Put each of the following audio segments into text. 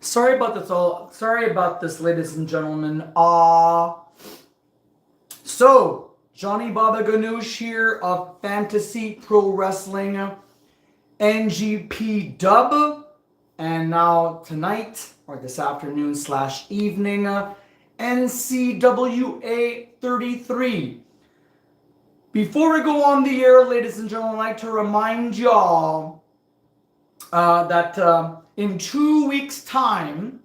Sorry about this, ladies and gentlemen. So Johnny Baba Ganoush here of Fantasy Pro Wrestling NGP Dub, and now tonight or this afternoon slash evening, NCWA 33. Before we go on the air, ladies and gentlemen, I'd like to remind y'all that in 2 weeks' time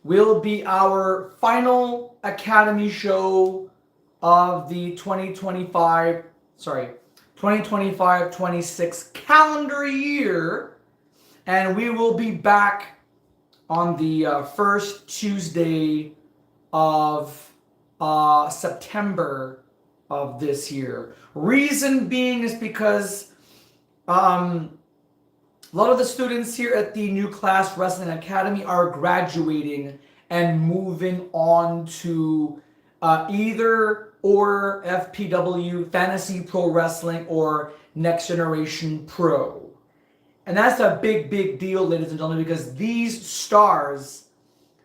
will be our final Academy show of the 2025-26 calendar year, and we will be back on the first Tuesday of September of this year. Reason being is because a lot of the students here at the New Class Wrestling Academy are graduating and moving on to either or FPW, Fantasy Pro Wrestling, or Next Generation Pro. And that's a big, big deal, ladies and gentlemen, because these stars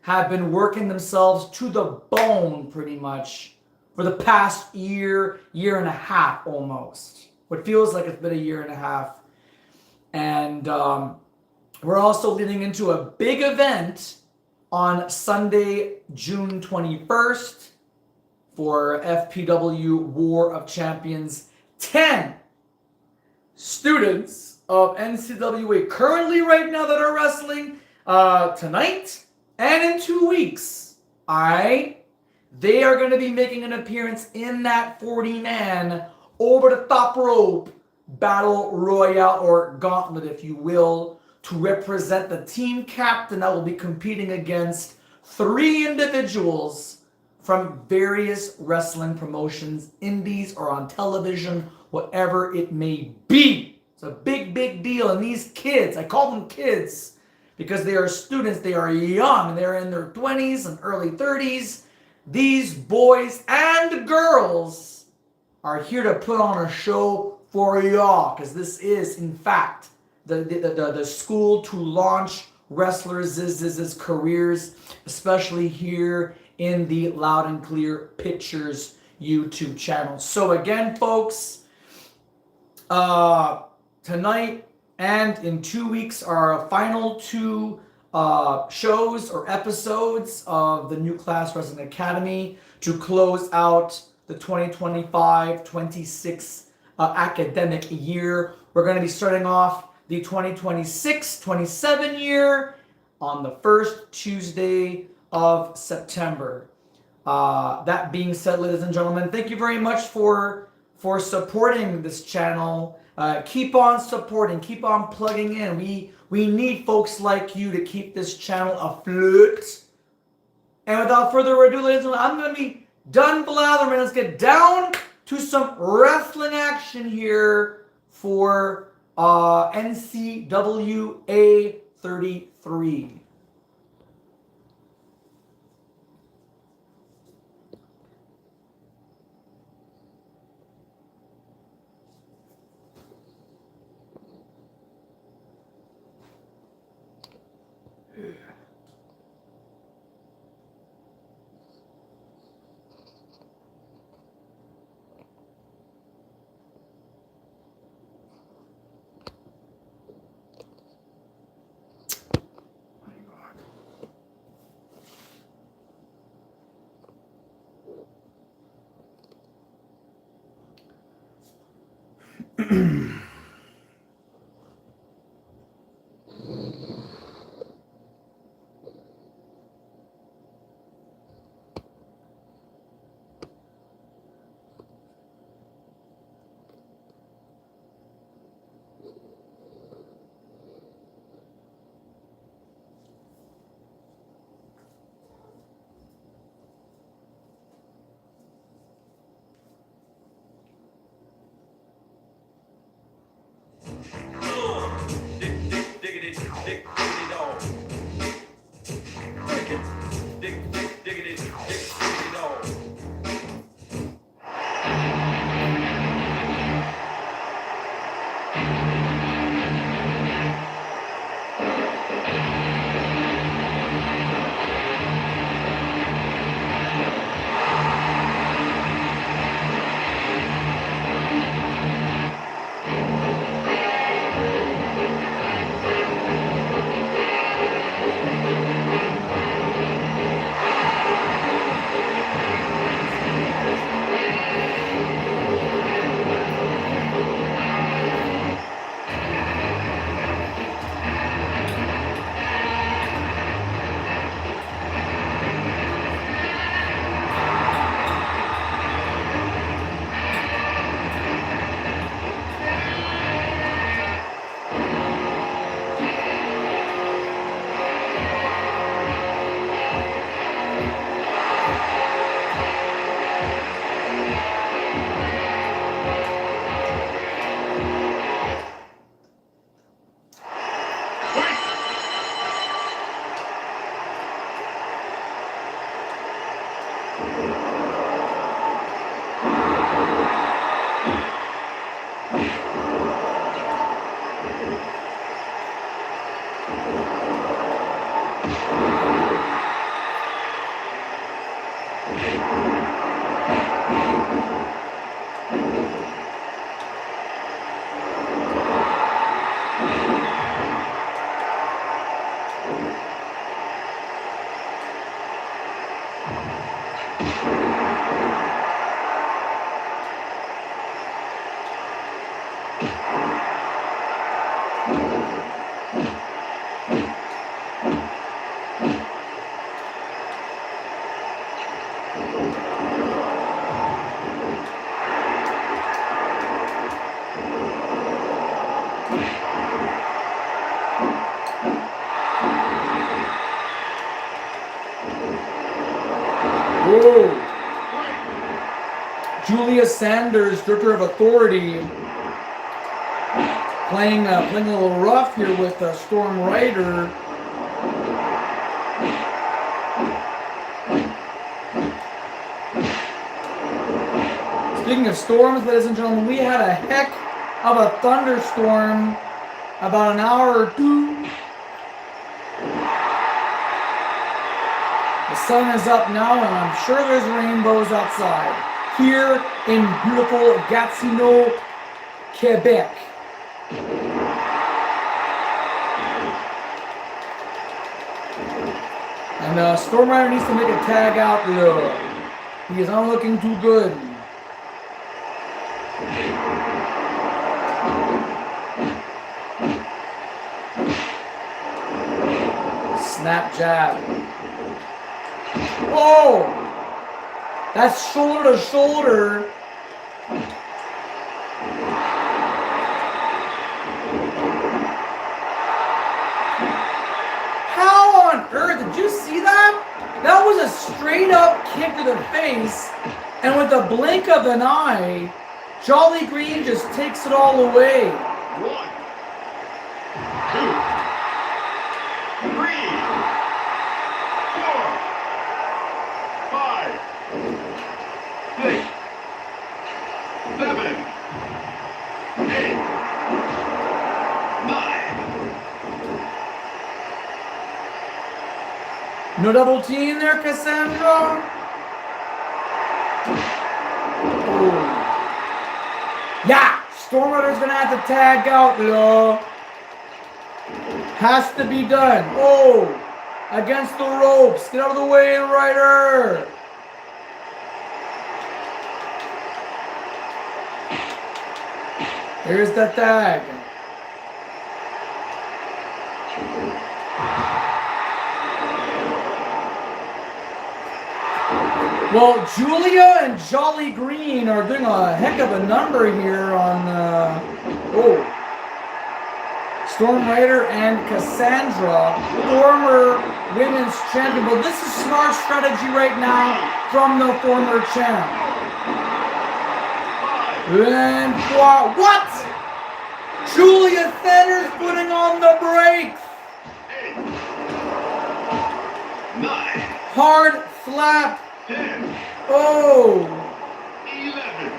have been working themselves to the bone pretty much for the past year and a half almost. What feels like it's been a year and a half. And we're also leading into a big event on Sunday, June 21st for FPW War of Champions. 10 students of NCWA currently right now that are wrestling tonight and in 2 weeks. Alright? They are going to be making an appearance in that 40-man over the top rope battle royale, or gauntlet if you will, to represent the team captain that will be competing against 3 individuals from various wrestling promotions, indies or on television, whatever it may be. It's a big, big deal. And these kids, I call them kids because they are students, they are young, they're in their 20s and early 30s. These boys and girls are here to put on a show for y'all, because this is, in fact, the school to launch wrestlers' careers, especially here in the Loud and Clear Pictures YouTube channel. So again, folks, tonight and in 2 weeks are our final 2 shows or episodes of the New Class Wrestling Academy to close out the 2025-26 academic year. We're going to be starting off the 2026-27 year on the first Tuesday of September. That being said, ladies and gentlemen, thank you very much for supporting this channel. Keep on supporting, keep on plugging in. We need folks like you to keep this channel afloat. And without further ado, ladies and gentlemen, I'm going to be done blathering. Let's get down to some wrestling action here for NCWA 33. Julia Sanders, Director of Authority, playing a little rough here with Storm Rider. Speaking of storms, ladies and gentlemen, we had a heck of a thunderstorm about an hour or two. The sun is up now, and I'm sure there's rainbows outside here in beautiful Gatineau, Quebec. And Storm Rider needs to make a tag out there. He is not looking too good. Snap jab. Whoa! That's shoulder to shoulder. How on earth did you see that? That was a straight up kick to the face, and with a blink of an eye, Jolly Green just takes it all away. 1, 2, 3, 4, 5, 6, 7, 8, 9. No double T in there, Cassandra? Oh. Yeah! Storm Rider's gonna have to tag out, though. Has to be done. Oh! Against the ropes. Get out of the way, Rider! Here's the tag. Well, Julia and Jolly Green are doing a heck of a number here on, Storm Rider and Cassandra, former women's champion. But this is smart strategy right now from the former champ. Ncwa, what? Julia Sanders putting on the brakes. 8, 9, Hard slap. 10, Oh. 11.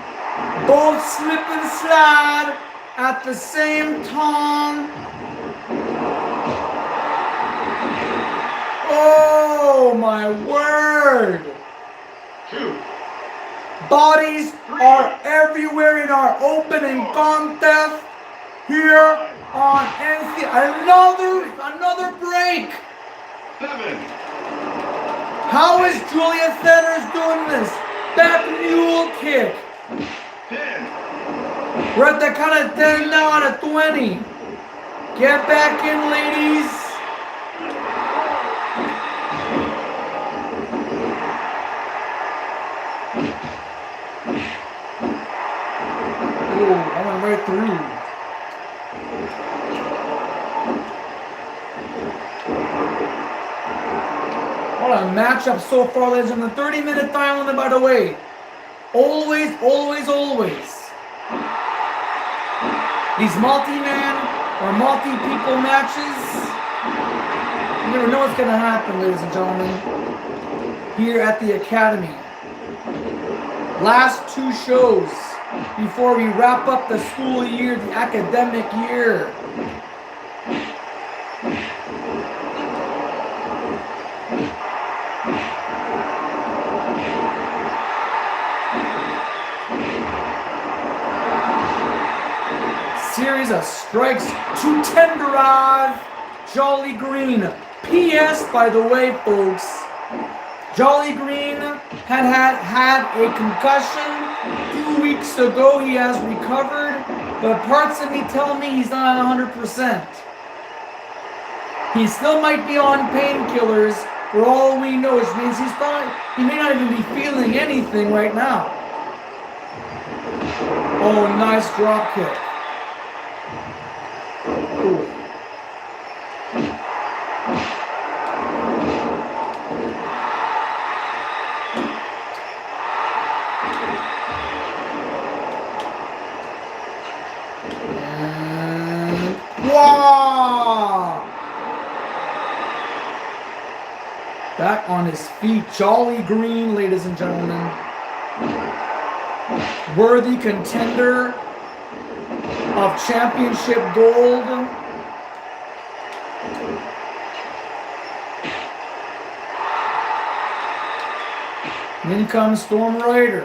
Both slip and slide at the same time. Oh my word. 2, Bodies are everywhere in our opening contest here on NC. Another break. 7, How is Julia Sanders doing this? Back mule kick. 10, We're at the count of 10 now out of 20. Get back in, ladies. Oh, I went right through. What a matchup so far, ladies and gentlemen. 30-minute time limit, by the way. Always, always, always. These multi-man or multi-people matches, you never know what's going to happen, ladies and gentlemen, here at the Academy. Last two shows before we wrap up the school year, the academic year. Series of strikes to tenderize Jolly Green. P.S. by the way, folks, Jolly Green had a concussion 2 weeks ago. He has recovered, but parts of me tell me he's not at 100%. He still might be on painkillers for all we know, which means he may not even be feeling anything right now. Oh, nice drop kick. Ooh. And wow! Back on his feet, Jolly Green, ladies and gentlemen. Worthy contender of championship gold. In comes Storm Rider.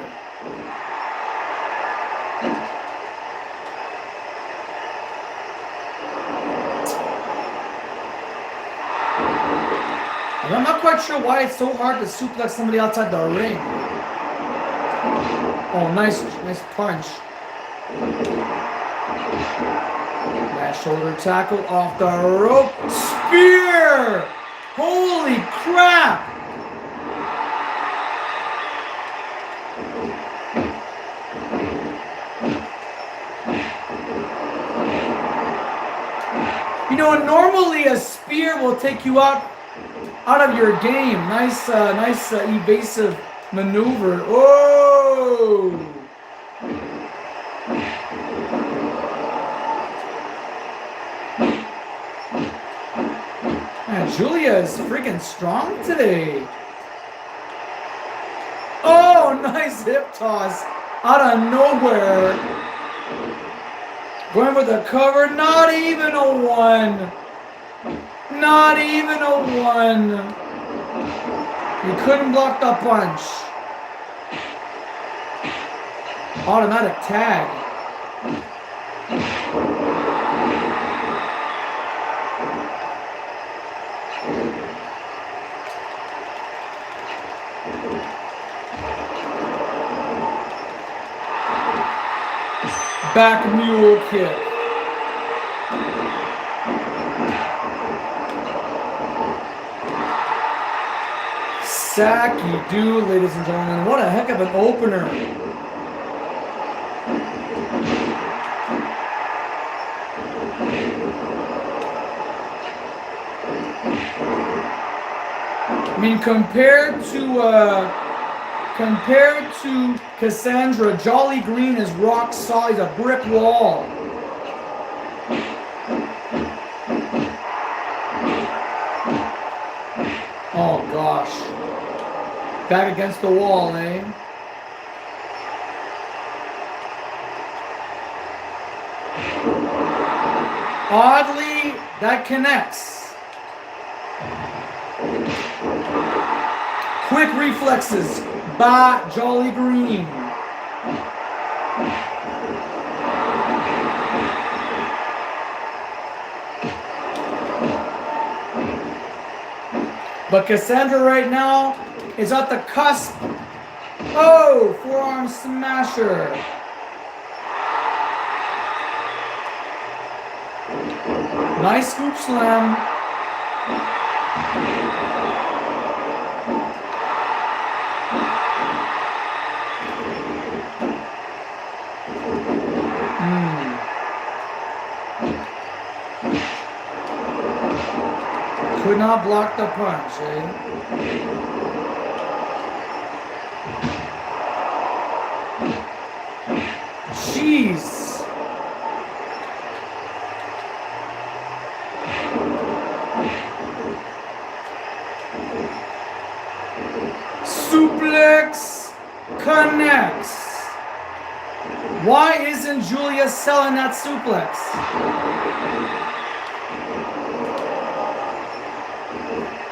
And I'm not quite sure why it's so hard to suplex somebody outside the ring. Oh, nice punch. That shoulder tackle off the rope. Spear! Holy crap! You know, normally a spear will take you out of your game. Nice evasive maneuver. Oh! Man, Julia is freaking strong today. Oh, nice hip toss out of nowhere. Going for the cover, not even a one. Not even a one. He couldn't block the punch. Automatic tag. Back mule kick. Sacky do, ladies and gentlemen. What a heck of an opener. I mean, compared to Cassandra, Jolly Green is rock solid. He's a brick wall. Oh gosh. Back against the wall, eh? Oddly, that connects. Quick reflexes by Jolly Green. But Cassandra right now is at the cusp. Oh, forearm smasher. Nice scoop slam. Could not block the punch, eh? Jeez. Suplex connects. Why isn't Julia selling that suplex?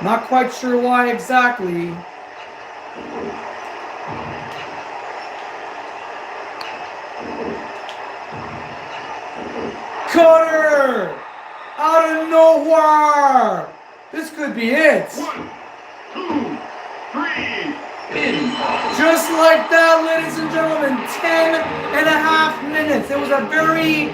Not quite sure why exactly. Cutter! Out of nowhere! This could be it. 1, 2, 3, pinfall. Just like that, ladies and gentlemen, 10.5 minutes. It was a very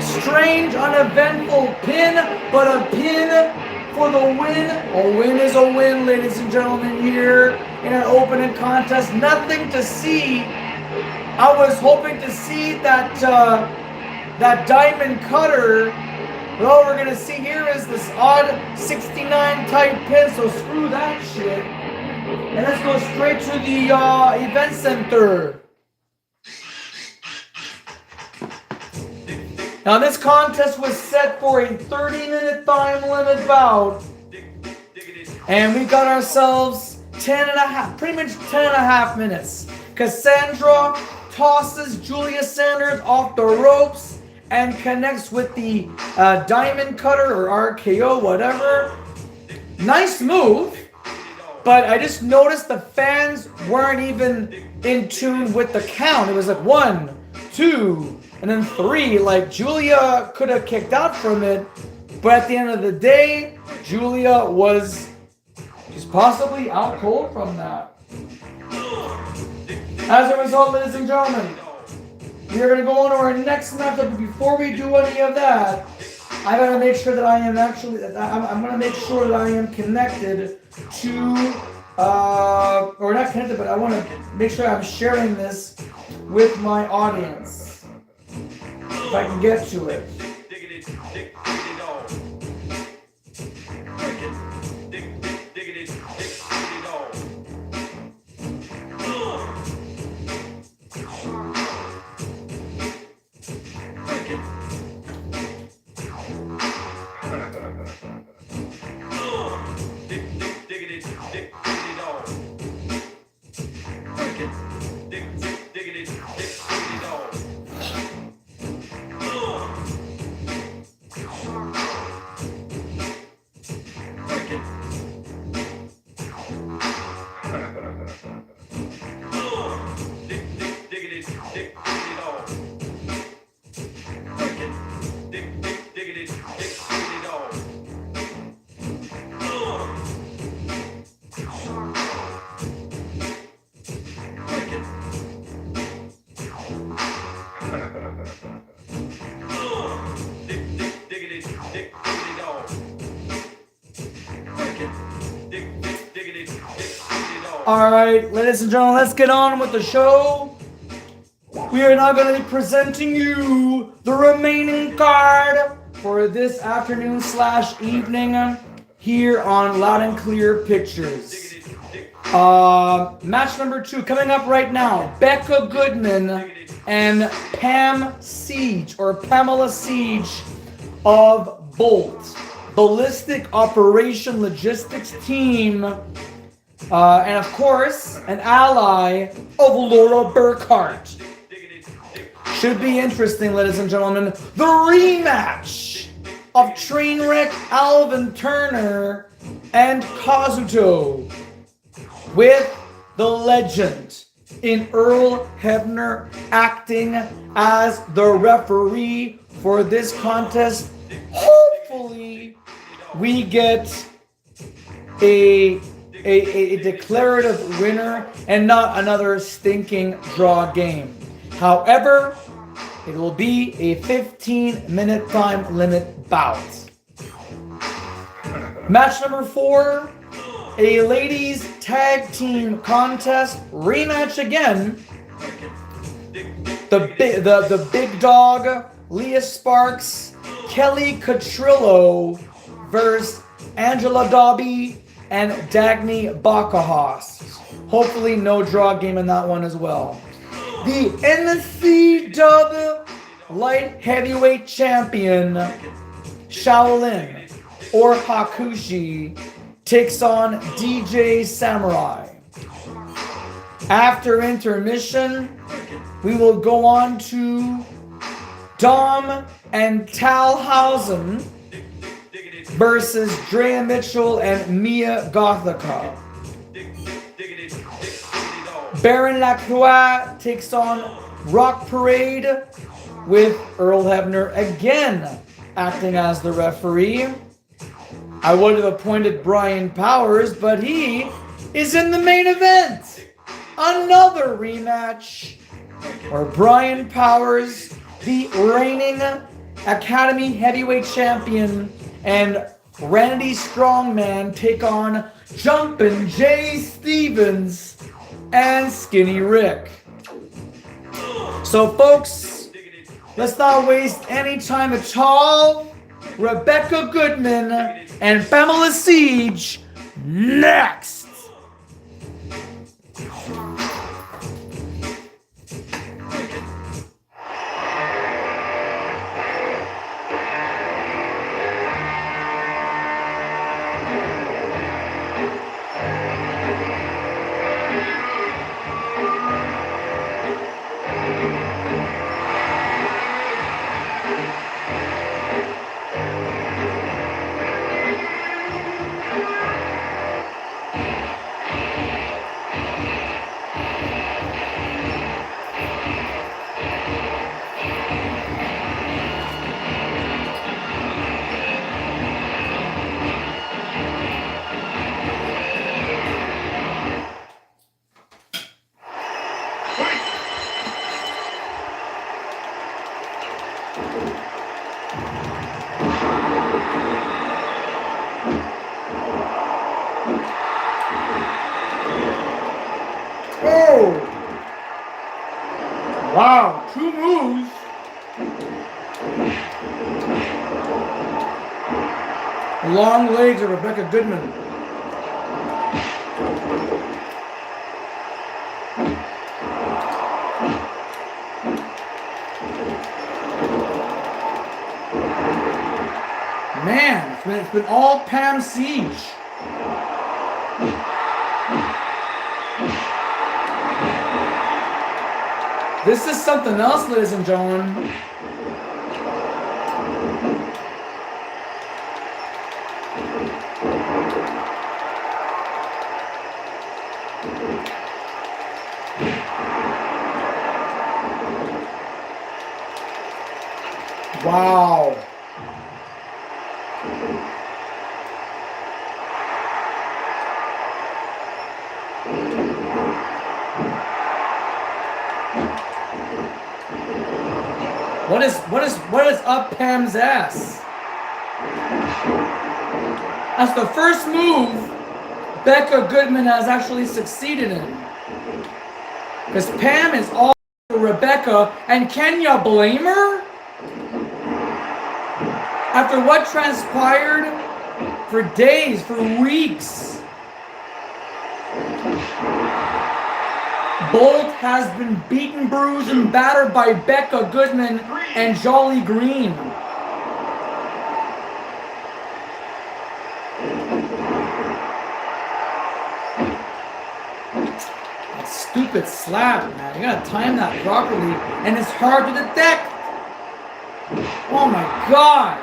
strange, uneventful pin, but a pin for the win. A win is a win, ladies and gentlemen, here in an opening contest. Nothing to see. I was hoping to see that diamond cutter. But all we're going to see here is this odd 69 type pin, so screw that shit. And let's go straight to the event center. Now this contest was set for a 30-minute time limit bout. And we got ourselves 10 and a half, pretty much 10 and a half minutes. Cassandra tosses Julia Sanders off the ropes and connects with the diamond cutter or RKO, whatever. Nice move, but I just noticed the fans weren't even in tune with the count. It was like 1, 2, and then 3. Like Julia could have kicked out from it, but at the end of the day, Julia was just possibly out cold from that. As a result, ladies and gentlemen, we are going to go on to our next matchup. But before we do any of that, I gotta make sure that I am actually. I'm gonna make sure that I am connected to, or not connected, but I want to make sure I'm sharing this with my audience. If I can get to it. Alright, ladies and gentlemen, let's get on with the show. We are now going to be presenting you the remaining card for this afternoon / evening here on Loud and Clear Pictures. Match number 2 coming up right now. Becca Goodman and Pam Siege, or Pamela Siege of Bolt, Ballistic Operation Logistics Team. And of course, an ally of Laura Burkhart. Should be interesting, ladies and gentlemen. The rematch of Trainwreck Alvin Turner and Kazuto with the legend in Earl Hebner acting as the referee for this contest. Hopefully, we get a declarative winner and not another stinking draw game. However, it will be a 15-minute time limit bout. Match number 4, a ladies tag team contest rematch again. The big dog, Leah Sparks, Kelly Catrillo versus Angela Dobby and Dagny Bacahos. Hopefully no draw game in that one as well. The NCW Light Heavyweight Champion, Shaolin, or Hakushi, takes on DJ Samurai. After intermission, we will go on to Dom and Talhausen versus Drea Mitchell and Mia Gothica. Baron Lacroix takes on Rock Parade with Earl Hebner again acting as the referee. I would have appointed Brian Powers, but he is in the main event. Another rematch where Brian Powers, the reigning Academy Heavyweight Champion, and Randy Strongman take on Jumpin' Jay Stevens and Skinny Rick. So folks, let's not waste any time at all. Rebecca Goodman and Pamela Siege next. Wow, 2 moves. Long legs of Rebecca Goodman. Man, it's been all Pam Siege. This is something else, ladies and gentlemen. Wow. What is up Pam's ass? That's the first move Becca Goodman has actually succeeded in. Because Pam is all for Rebecca, and can you blame her? After what transpired for days, for weeks. Bolt has been beaten, bruised, and battered by Becca Goodman and Jolly Green. That stupid slap, man. You gotta time that properly, and it's hard to detect. Oh my God.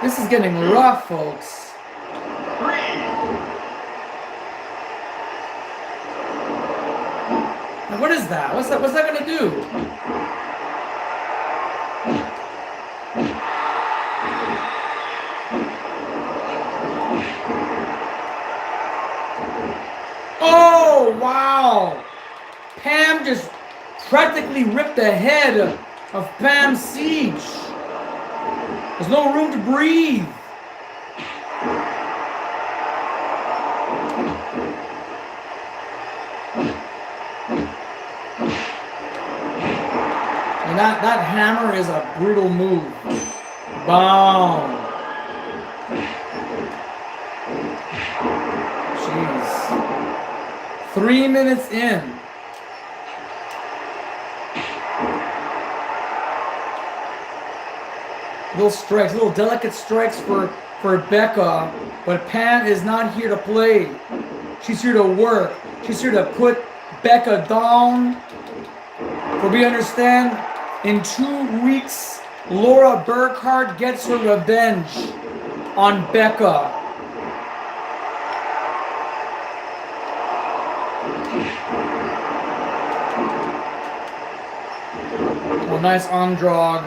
This is getting rough, folks. Now, what is that? What's that gonna do? Oh, wow! Pam just practically ripped the head of Pam Siege. There's no room to breathe. And that hammer is a brutal move. Boom. Jeez. 3 minutes in. Little strikes, little delicate strikes for Becca, but Pam is not here to play. She's here to work. She's here to put Becca down. For we understand, in 2 weeks, Laura Burkhart gets her revenge on Becca. Oh, nice arm drag.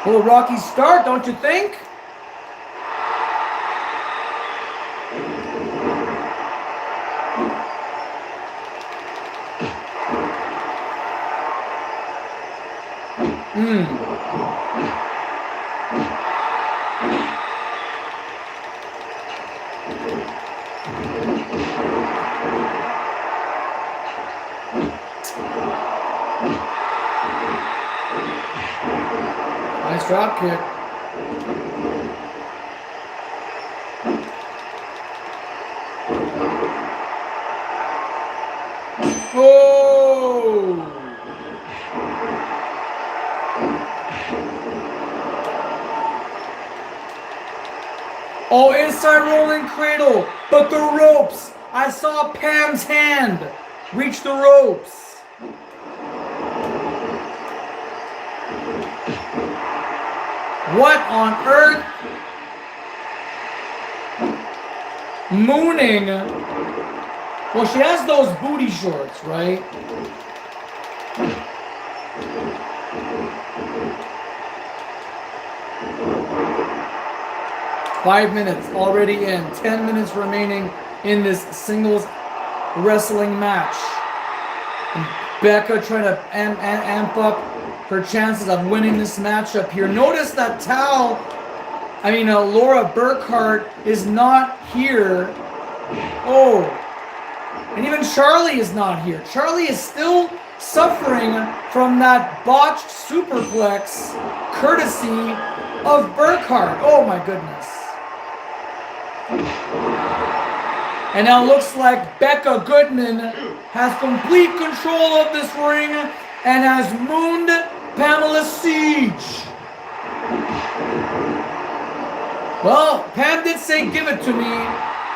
A little rocky start, don't you think? Nice drop kick. Oh! Oh, inside rolling cradle, but the ropes. I saw Pam's hand reach the ropes. What on earth? Mooning. Well, she has those booty shorts, right? Five minutes already in. 10 minutes remaining in this singles wrestling match. And Becca trying to amp up her chances of winning this matchup here. Notice that towel I mean, Laura Burkhart is not here. Oh, and even Charlie is not here. Charlie is still suffering from that botched superplex courtesy of Burkhart. Oh my goodness. And now it looks like Becca Goodman has complete control of this ring and has mooned Pamela Siege. Well, Pam did say give it to me,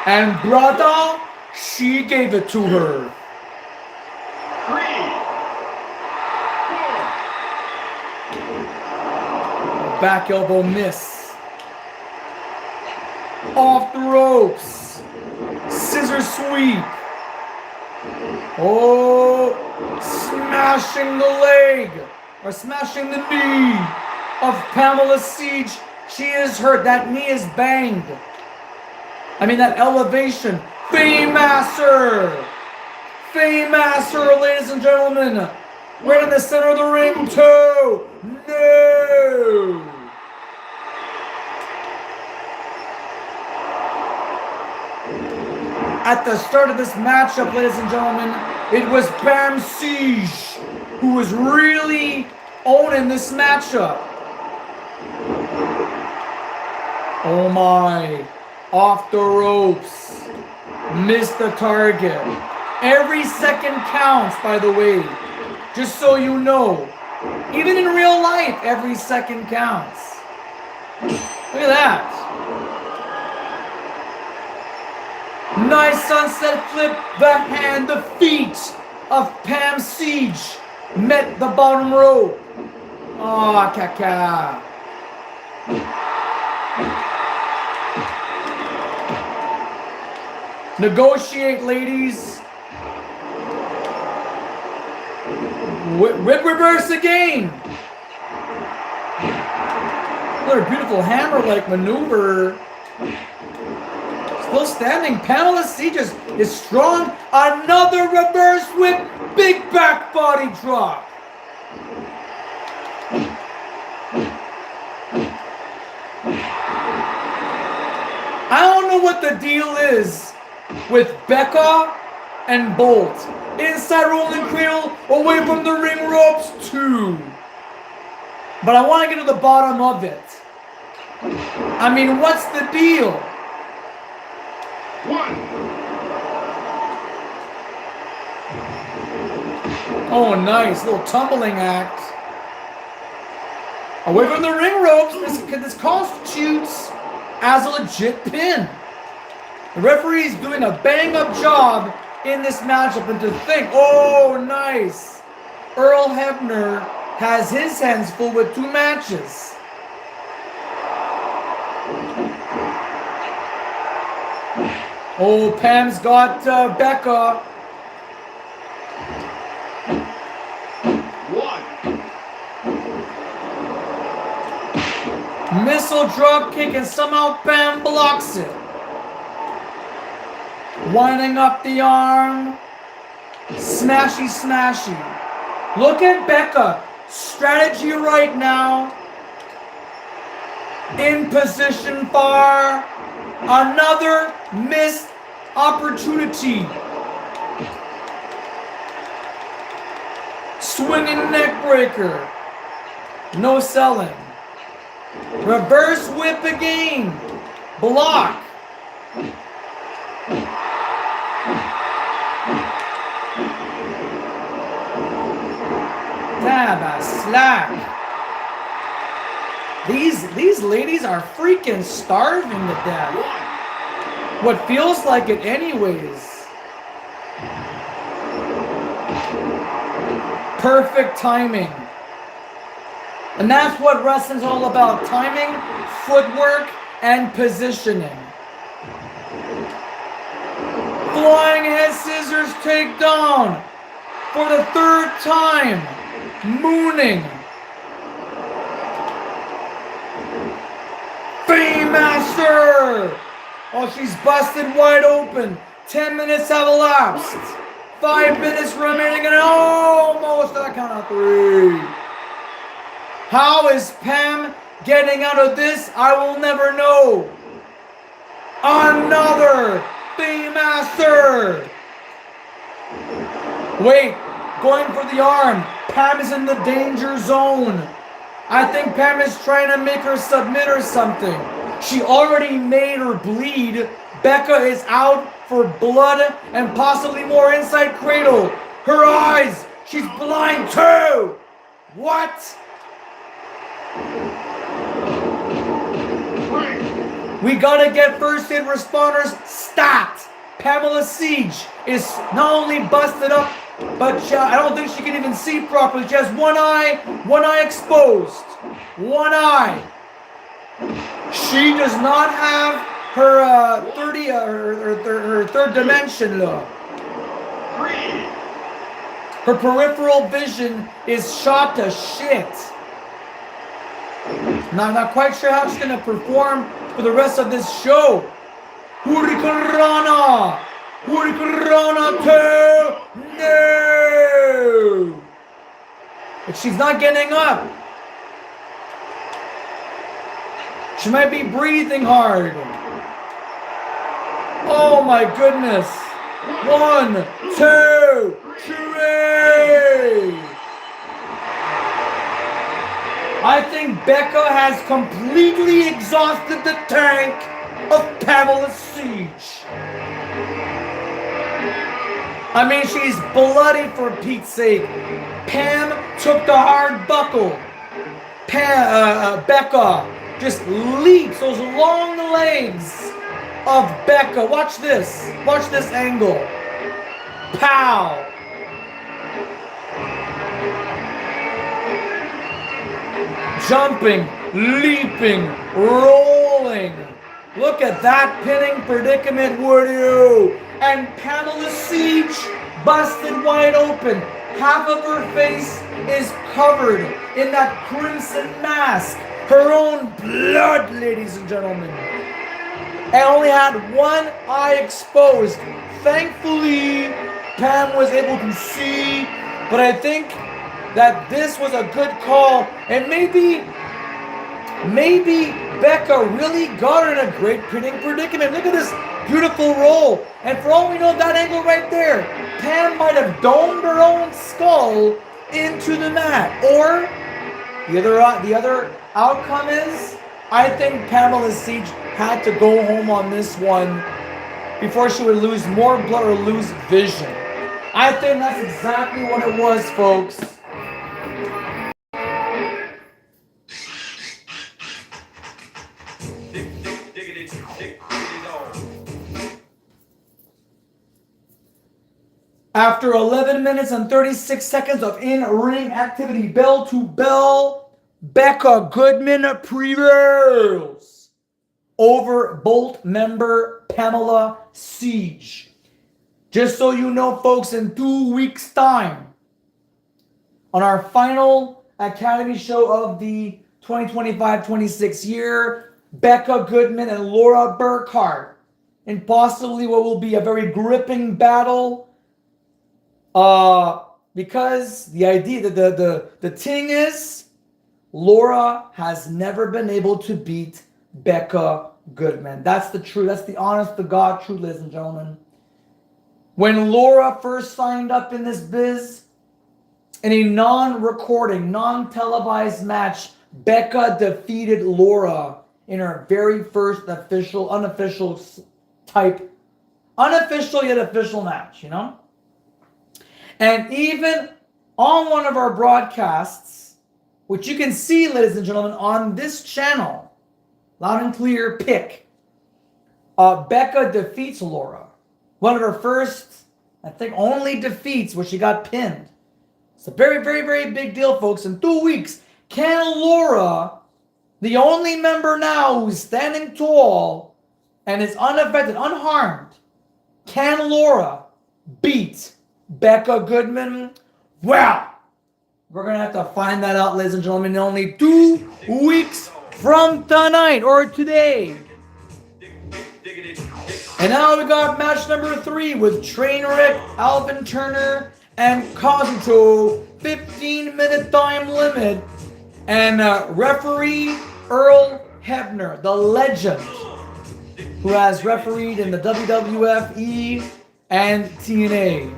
and brother, she gave it to her. 3, 4. Back elbow miss. Off the ropes. Scissor sweep. Oh, smashing the leg, or smashing the knee of Pamela Siege. She is hurt. That knee is banged. I mean, that elevation. Fameasser! Fameasser, ladies and gentlemen. Right in the center of the ring, too. No! At the start of this matchup, ladies and gentlemen, it was Pam Siege who was really owning this matchup. Oh my. Off the ropes. Missed the target. Every second counts, by the way. Just so you know. Even in real life, every second counts. Look at that. Nice sunset flip. The hand, the feet of Pam Siege met the bottom rope. Oh, caca. Negotiate, ladies. Whip reverse again. What a beautiful hammer-like maneuver. Still standing. Pamela Siege is strong. Another reverse whip. Big back body drop. I don't know what the deal is with Becca and Bolt. Inside rolling cradle, away from the ring ropes, too. But I want to get to the bottom of it. I mean, what's the deal? 1. Oh, nice. Little tumbling act. Away from the ring ropes, this constitutes as a legit pin. The referee is doing a bang-up job in this matchup, and to think, oh, nice. Earl Hebner has his hands full with 2 matches. Oh, Pam's got Becca. 1. Missile drop kick, and somehow Pam blocks it. Winding up the arm. Smashy, smashy. Look at Becca. Strategy right now. In position far. Another missed opportunity. Swinging neck breaker. No selling. Reverse whip again. Block. Slack. These ladies are freaking starving to death. What feels like it anyways. Perfect timing. And that's what wrestling's all about. Timing, footwork, and positioning. Flying head scissors takedown for the 3rd time. Mooning. Fameasser! Oh, she's busted wide open. 10 minutes have elapsed. 5 minutes remaining and almost at the count of 3. How is Pam getting out of this, I will never know. Another Beemaster. Wait, going for the arm. Pam is in the danger zone. I think Pam is trying to make her submit or something. She already made her bleed. Becca is out for blood and possibly more inside cradle. Her eyes, she's blind too. What? We gotta get first aid responders stat. Pamela Siege is not only busted up, but I don't think she can even see properly. She has one eye exposed. One eye. She does not have her her third dimension look. Her peripheral vision is shot to shit. Now, I'm not quite sure how she's gonna perform for the rest of this show. Hurricanrana! Hurricanrana 2! No! But she's not getting up. She might be breathing hard. Oh my goodness. 1, 2, 3! I think Becca has completely exhausted the tank of Pamela Siege. I mean, she's bloody for Pete's sake. Pam took the hard buckle. Becca just leaps those long legs of Becca. Watch this. Watch this angle. Pow. Jumping, leaping, rolling. Look at that pinning predicament, would you? And Pamela Siege busted wide open. Half of her face is covered in that crimson mask. Her own blood, ladies and gentlemen. And only had one eye exposed. Thankfully, Pam was able to see, but I think that this was a good call, and maybe Becca really got her in a great pinning predicament. Look at this beautiful roll, and for all we know, that angle right there, Pam might have domed her own skull into the mat. Or the other outcome is, I think Pamela Siege had to go home on this one before she would lose more blood or lose vision. I think that's exactly what it was, folks. After 11 minutes and 36 seconds of in-ring activity, bell to bell, Becca Goodman prevails over Bolt member Pamela Siege. Just so you know, folks, in 2 weeks' time, on our final Academy show of the 2025-26 year, Becca Goodman and Laura Burkhart, in possibly what will be a very gripping battle. Because the idea, the thing is, Laura has never been able to beat Becca Goodman. That's the truth. That's the honest to God truth, ladies and gentlemen. When Laura first signed up in this biz, in a non-recording, non-televised match, Becca defeated Laura in her very first unofficial yet official match, you know? And even on one of our broadcasts, which you can see, ladies and gentlemen, on this channel, loud and clear pick, Becca defeats Laura. One of her first, I think, only defeats where she got pinned. It's a very, very, very big deal, folks. In 2 weeks, can Laura, the only member now who's standing tall and is unaffected, unharmed, can Laura beat Becca Goodman? Well, we're going to have to find that out, ladies and gentlemen, in only 2 weeks from tonight or today. And now we got match number 3 with Trainwreck, Alvin Turner, and Kazuto. 15-minute time limit. And referee Earl Hebner, the legend, who has refereed in the WWF, E, and TNA.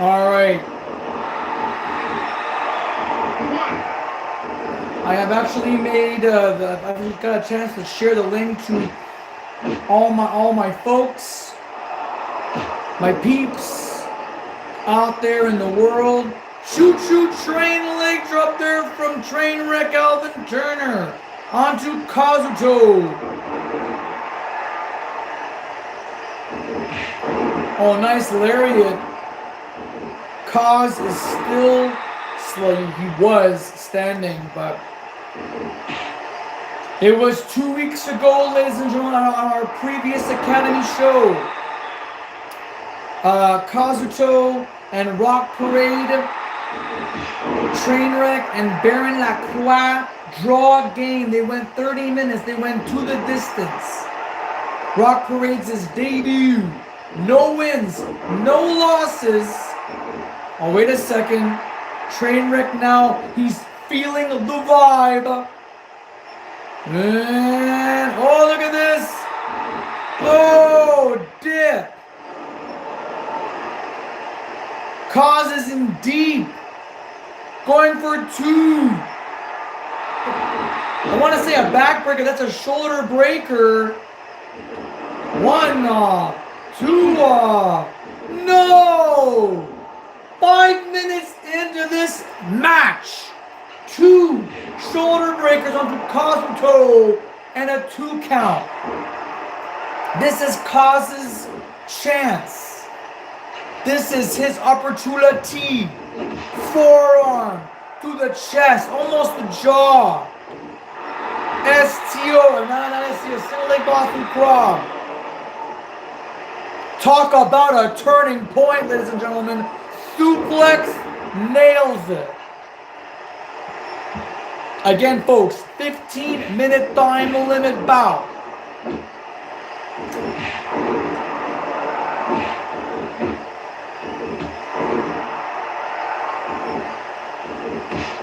All right. I I have actually made I've got a chance to share the link to all my folks, my peeps out there in the world. Choo choo train leg drop there from Trainwreck Alvin Turner onto Kazuto. Oh, nice lariat. Kaz is still slow. He was standing, but it was 2 weeks ago, ladies and gentlemen, on our previous Academy show. Kazuto and Rock Parade, Trainwreck and Baron Lacroix draw game. They went 30 minutes. They went to the distance. Rock Parade's his debut. No wins, no losses. Oh, wait a second. Trainwreck now, he's feeling the vibe. And, oh, look at this. Oh, dip. Kaz is in deep. Going for 2. I want to say a backbreaker. That's a shoulder breaker. 1 2 no! 5 minutes into this match. 2 shoulder breakers onto Kazuto and a 2 count. This is Kaz's chance. This is his opportunity. Forearm to the chest, almost the jaw. STO, not STO, single leg Boston Crab. Talk about a turning point, ladies and gentlemen. Suplex nails it. Again, folks, 15-minute time limit bout.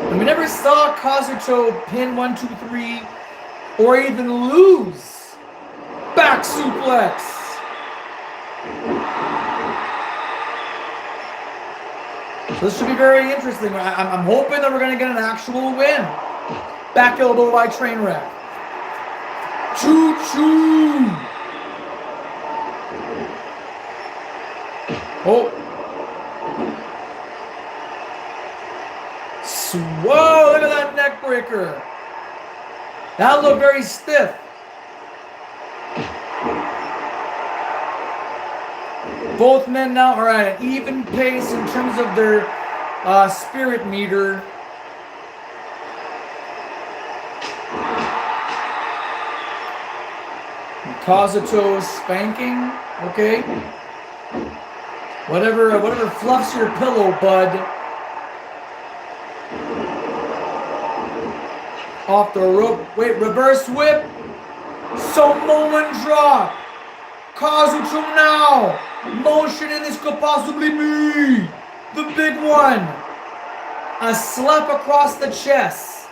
And we never saw Kazuto pin 1, 2, 3 or even lose. Back suplex. So this should be very interesting. I'm hoping that we're going to get an actual win. Back elbow by Trainwreck. Choo choo. Oh. Whoa, look at that neck breaker. That looked very stiff. Both men now are at an even pace in terms of their spirit meter. Kazuto spanking. Okay. Whatever fluffs your pillow, bud. Off the rope. Wait, reverse whip. Samoan drop. Kazuto now. Motion, and this could possibly be the big one. A slap across the chest.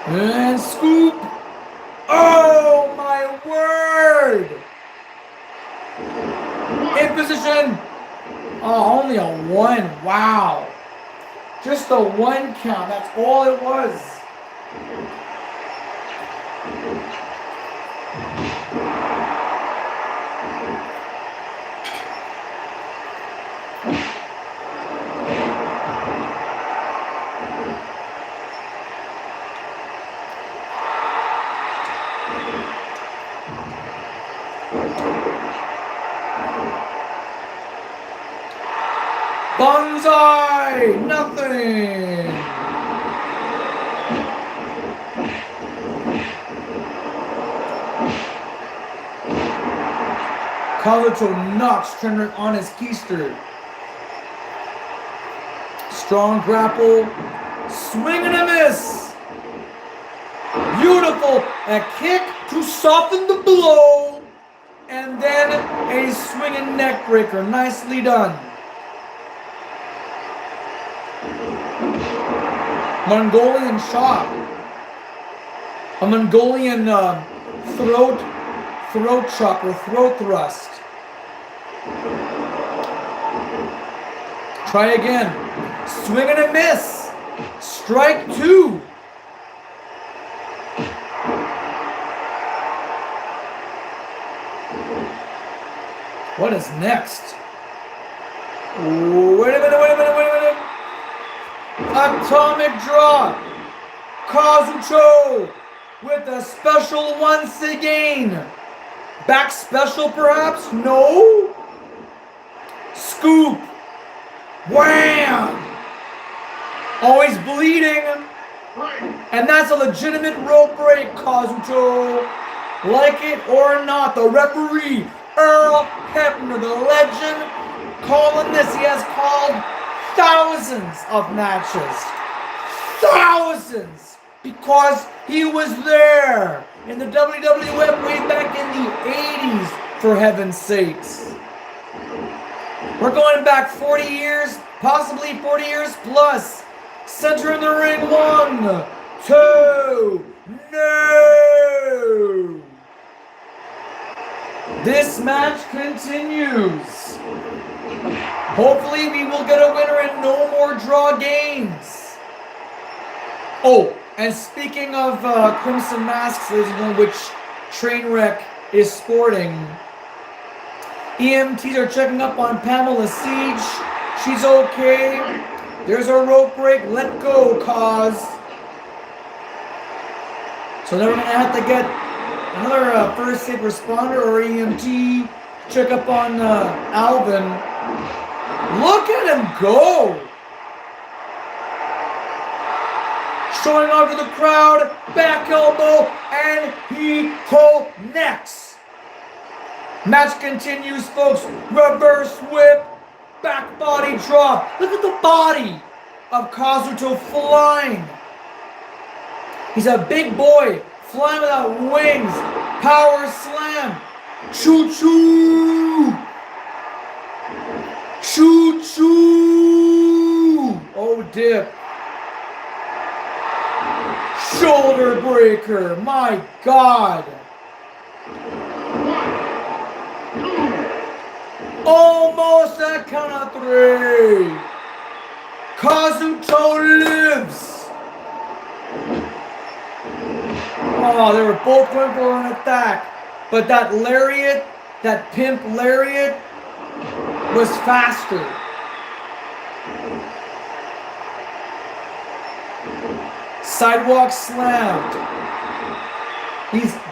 And scoop. Oh my word. In position. Oh, only a 1. Wow. Just a 1 count. That's all it was. Bonsai! Nothing! Kazuto knocks Trainwreck on his keister. Strong grapple. Swing and a miss! Beautiful! A kick to soften the blow. And then a swinging neck breaker. Nicely done. Mongolian chop. A Mongolian throat chop or throat thrust. Try again. Swing and a miss. Strike two. What is next? Wait a minute. Atomic drop. Kazucho with a special once again. Back special perhaps? No. Scoop. Wham! Always bleeding. And that's a legitimate rope break, Kazucho. Like it or not, the referee, Earl Hebner, the legend, calling this. He has called thousands of matches. Thousands! Because he was there in the WWF way back in the 80s, for heaven's sakes. We're going back 40 years, possibly 40 years plus. Center in the ring, 1, 2, no! This match continues. Hopefully we will get a winner and no more draw games. Oh, and speaking of Crimson Masks, ladies and gentlemen, which Trainwreck is sporting, EMTs are checking up on Pamela Siege. She's okay. There's a rope break. Let go, Cause. So then we're going to have to get another first aid responder or EMT to check up on Alvin. Look at him go. Showing off to the crowd. Back elbow. And he connects. Match continues, folks. Reverse whip. Back body drop. Look at the body of Kazuto flying. He's a big boy, flying without wings. Power slam. Choo-choo. Choo-choo. Oh, dip. Shoulder breaker. My God. Almost a count of 3. Kazuto lives. Oh, they were both going for an attack. But that lariat, that pimp lariat, was faster. Sidewalk slammed.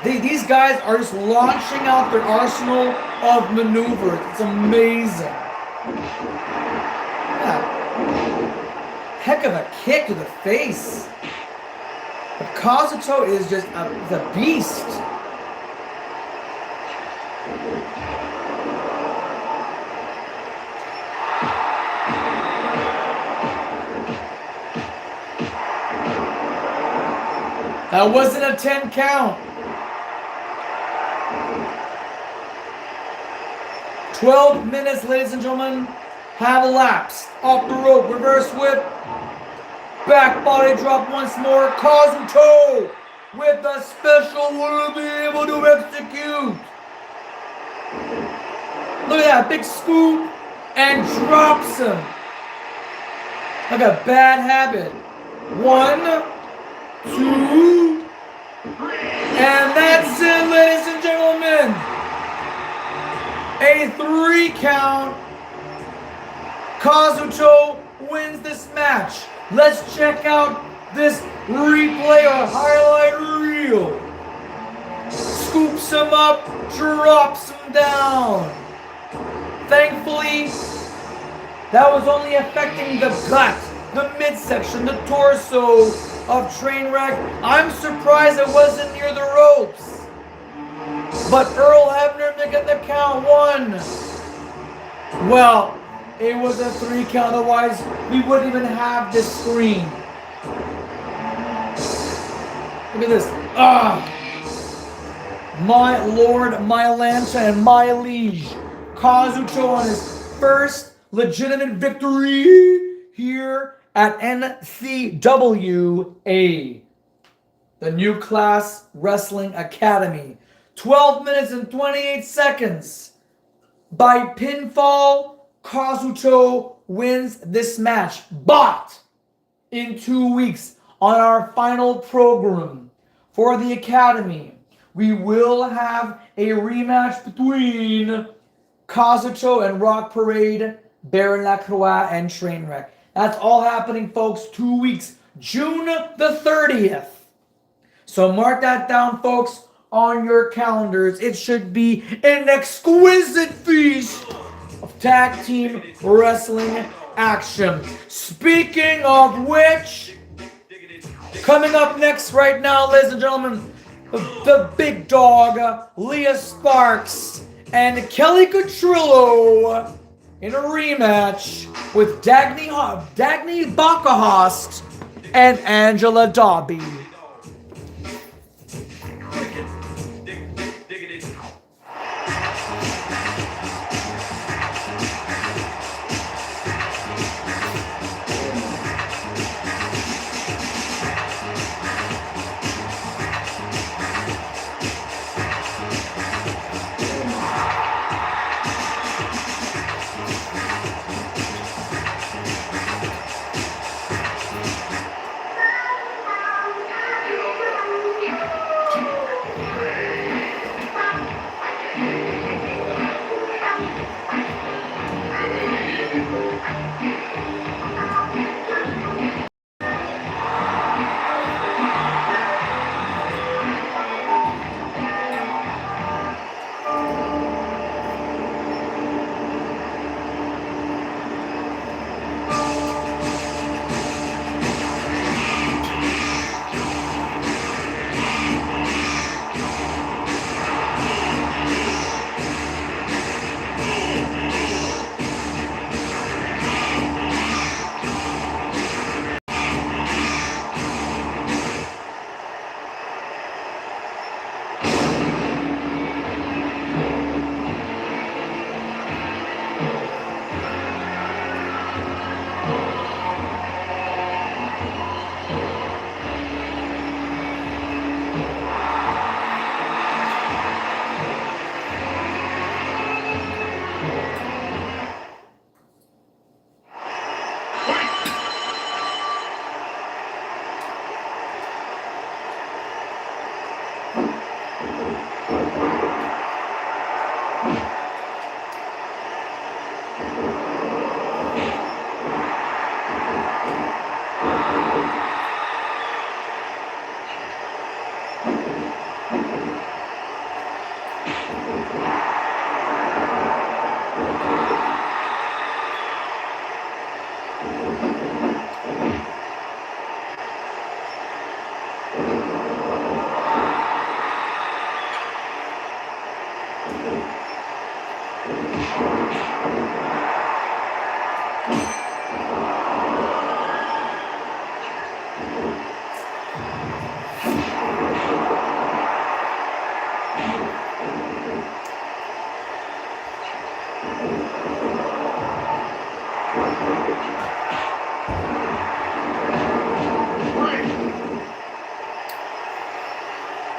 These guys are just launching out their arsenal of maneuvers. It's amazing. Yeah. Heck of a kick to the face. But Kazuto is just the beast. That wasn't a 10 count. 12 minutes, ladies and gentlemen, have elapsed. Off the rope, reverse whip. Back body drop once more. Kazuto with a special will be able to execute. Look at that, big scoop and drops him. Like a bad habit. 1, 2, and that's it, ladies and gentlemen. A 3 count. Kazuto wins this match. Let's check out this replay or highlight reel. Scoops him up, drops him down. Thankfully, that was only affecting the gut, the midsection, the torso of Trainwreck. I'm surprised it wasn't near the ropes. But Earl Hebner making the count 1. Well, it was a 3 count, otherwise we wouldn't even have this screen. Look at this. My lord, my lance, and my liege. Kazuto on his first legitimate victory here at NCWA, the New Class Wrestling Academy. 12 minutes and 28 seconds. By pinfall, Kazuto wins this match. But in 2 weeks on our final program for the Academy, we will have a rematch between Kazuto and Rock Parade, Baron Lacroix, and Trainwreck. That's all happening, folks, 2 weeks, June the 30th. So mark that down, folks, on your calendars. It should be an exquisite feast of tag team wrestling action. Speaking of which, coming up next right now, ladies and gentlemen, the big dog, Leah Sparks, and Kelly Cotrillo in a rematch with Dagny Bakahast and Angela Dobby.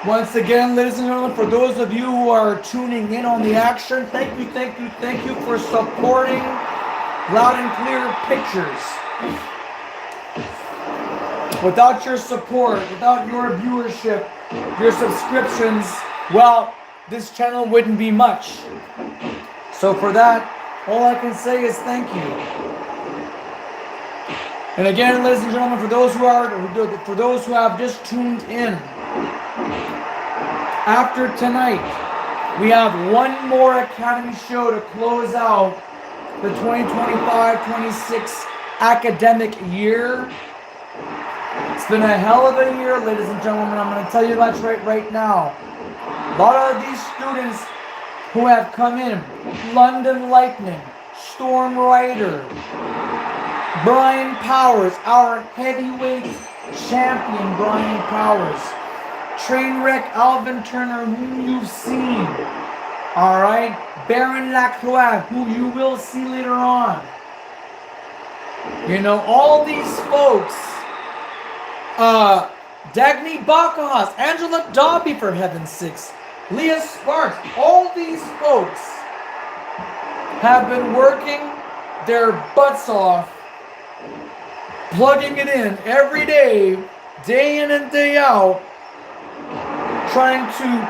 Once again, ladies and gentlemen, for those of you who are tuning in on the action, thank you for supporting Loud and Clear Pictures. Without your support, without your viewership, your subscriptions, well, this channel wouldn't be much. So for that, all I can say is thank you. And again, ladies and gentlemen, for those who have just tuned in, after tonight, we have one more Academy show to close out the 2025-26 academic year. It's been a hell of a year, ladies and gentlemen. I'm going to tell you that right now. A lot of these students who have come in, London Lightning, Storm Rider, Brian Powers, our heavyweight champion Brian Powers, Trainwreck Alvin Turner, whom you've seen, alright, Baron Lacroix, who you will see later on. You know, all these folks, Dagny Bakahas, Angela Dobby, for heaven's sakes, Leah Sparks, all these folks have been working their butts off plugging it in every day in and day out, trying to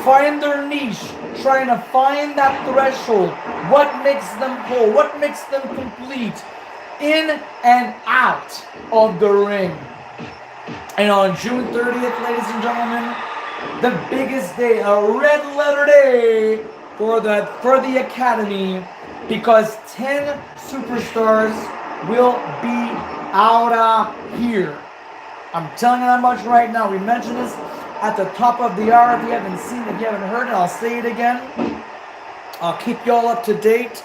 find their niche, trying to find that threshold, what makes them whole, what makes them complete, in and out of the ring. And on June 30th, ladies and gentlemen, the biggest day, a red letter day for the Academy, because 10 superstars will be out of here. I'm telling you that much right now. We mentioned this at the top of the hour. If you haven't seen it, if you haven't heard it, I'll say it again. I'll keep y'all up to date.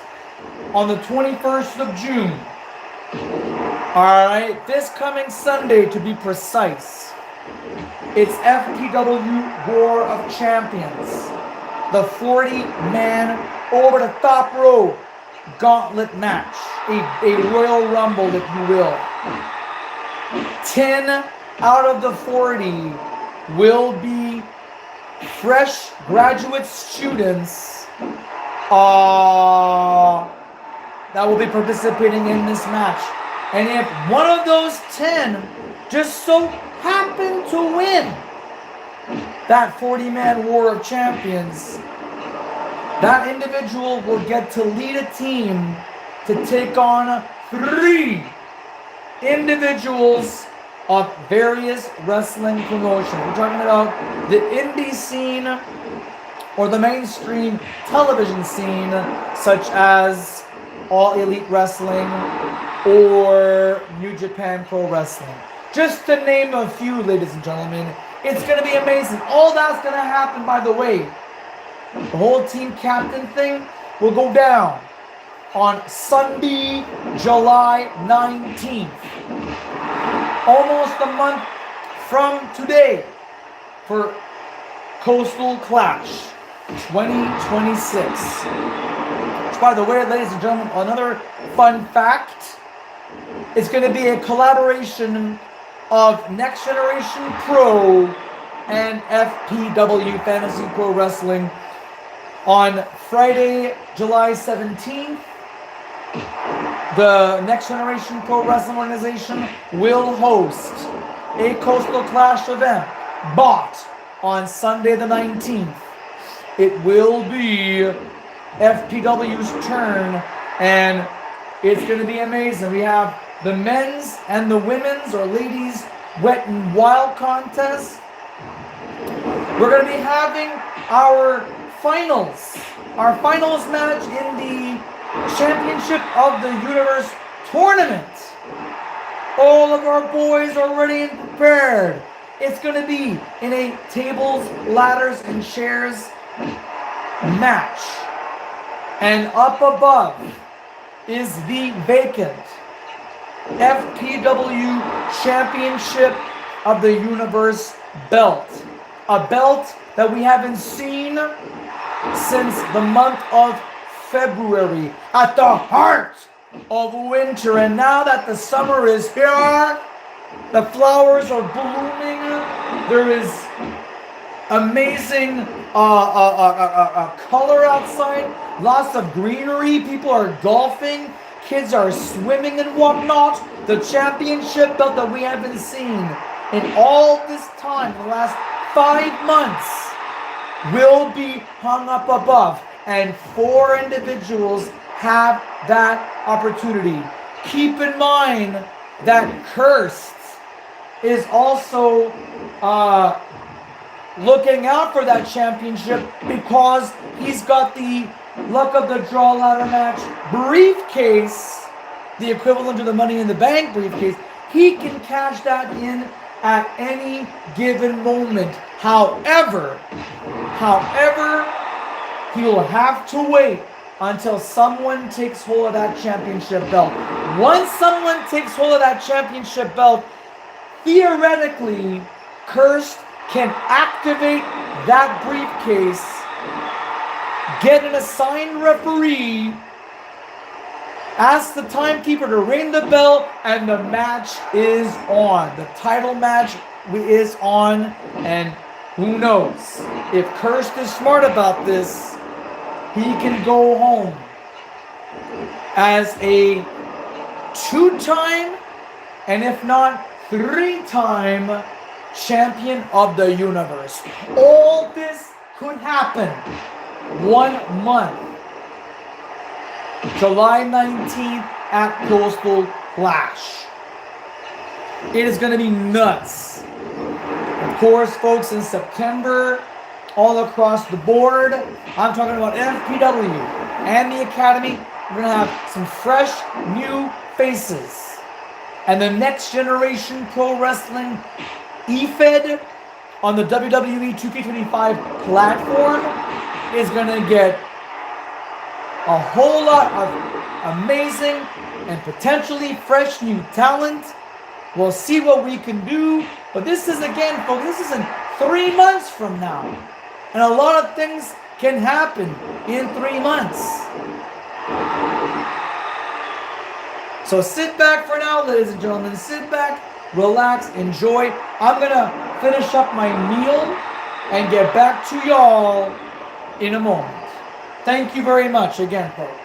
On the 21st of June, alright, this coming Sunday to be precise, it's FTW War of Champions, the 40-man over the top rope gauntlet match, a Royal Rumble, if you will. 10 out of the 40 will be fresh graduate students that will be participating in this match. And if one of those 10 just so happen to win that 40-man War of Champions, that individual will get to lead a team to take on 3 individuals of various wrestling promotions. We're talking about the indie scene or the mainstream television scene, such as All Elite Wrestling or New Japan Pro Wrestling. Just to name a few, ladies and gentlemen. It's going to be amazing. All that's going to happen, by the way. The whole team captain thing will go down on Sunday, July 19th. Almost a month from today for Coastal Clash 2026. Which, by the way, ladies and gentlemen, another fun fact. It's going to be a collaboration of Next Generation Pro and FPW Fantasy Pro Wrestling. On Friday, July 17th, the Next Generation Pro Wrestling organization will host a Coastal Clash event, but on Sunday the 19th, it will be FPW's turn, and it's going to be amazing. We have the men's and the women's or ladies wet and wild contest. We're going to be having our finals match in the Championship of the Universe tournament. All of our boys are ready and prepared. It's going to be in a tables, ladders, and chairs match. And up above is the vacant FPW Championship of the Universe belt. A belt that we haven't seen since the month of February, at the heart of winter. And now that the summer is here, the flowers are blooming, there is amazing color outside, lots of greenery, people are golfing, kids are swimming and whatnot. The championship belt that we haven't seen in all this time, the last 5 months, will be hung up above, and 4 individuals have that opportunity. Keep in mind that Cursed is also looking out for that championship because he's got the Luck of the Draw ladder match briefcase, the equivalent to the Money in the Bank briefcase. He can cash that in at any given moment. However, he will have to wait until someone takes hold of that championship belt. Once someone takes hold of that championship belt, theoretically, Cursed can activate that briefcase, get an assigned referee, ask the timekeeper to ring the bell, and the match is on. The title match is on, and who knows? If Cursed is smart about this, he can go home as a 2-time and if not, 3-time champion of the universe. All this could happen 1 month. July 19th at Coastal Clash. It is going to be nuts. Of course, folks, in September, all across the board, I'm talking about FPW and the Academy. We're going to have some fresh, new faces. And the next generation pro wrestling EFED on the WWE 2K25 platform is going to get a whole lot of amazing and potentially fresh new talent. We'll see what we can do. But this is, again, folks, this is in 3 months from now. And a lot of things can happen in 3 months. So sit back for now, ladies and gentlemen. Sit back, relax, enjoy. I'm going to finish up my meal and get back to y'all in a moment. Thank you very much again, folks.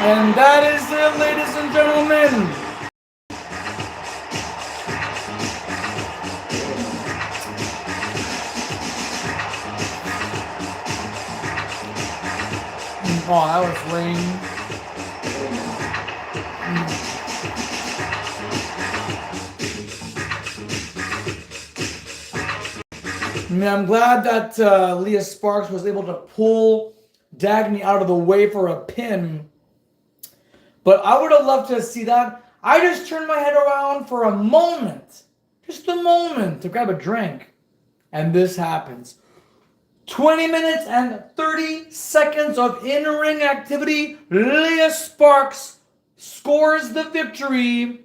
And that is it, ladies and gentlemen. Oh, that was lame. Man, I'm glad that Leah Sparks was able to pull Dagny out of the way for a pin. But I would have loved to see that. I just turned my head around for a moment. Just a moment to grab a drink. And this happens. 20 minutes and 30 seconds of in-ring activity. Leah Sparks scores the victory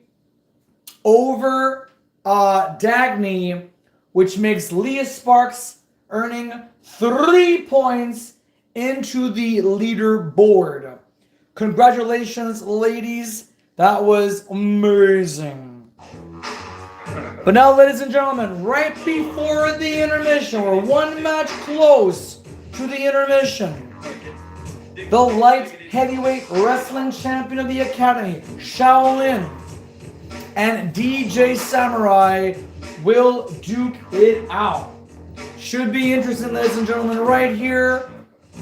over Dagny, which makes Leah Sparks earning 3 points into the leaderboard. Congratulations, ladies. That was amazing. But now, ladies and gentlemen, right before the intermission, we're one match close to the intermission. The light heavyweight wrestling champion of the Academy, Shaolin, and DJ Samurai will duke it out. Should be interesting, ladies and gentlemen, right here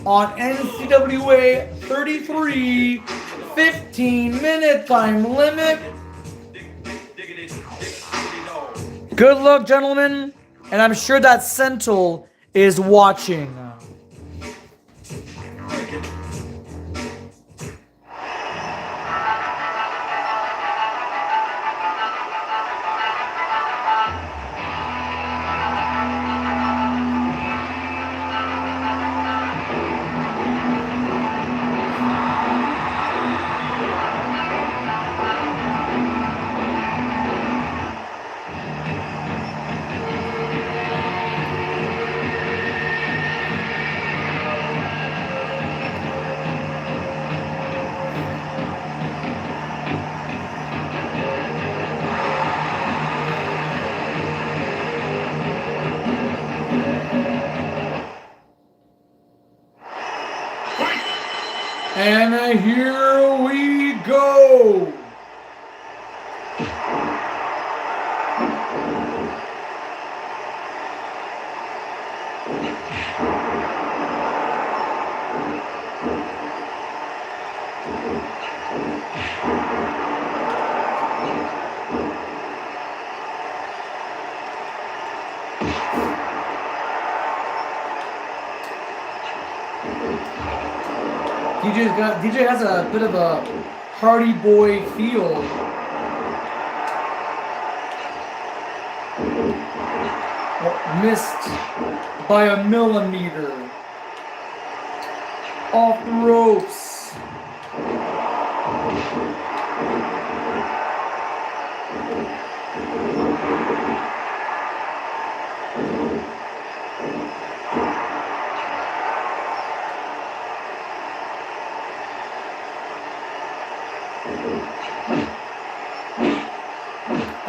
on NCWA 33, 15-minute time limit. Good luck, gentlemen, and I'm sure that Sentinel is watching. And here we go. DJ has a bit of a Hardy Boy feel. Oh, missed by a millimeter. Off the ropes.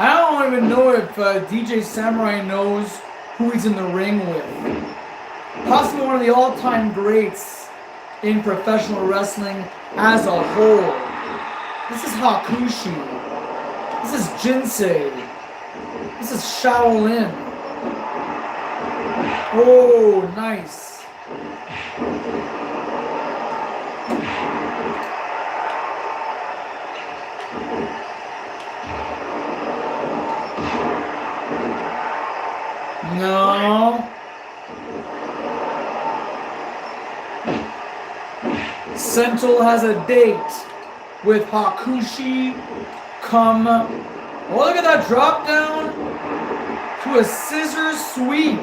I don't even know if DJ Samurai knows who he's in the ring with. Possibly one of the all-time greats in professional wrestling as a whole. This is Hakushi. This is Jinsei. This is Shaolin. Oh, nice. No. Sentinel has a date with Hakushi come. Oh, look at that drop down to a scissor sweep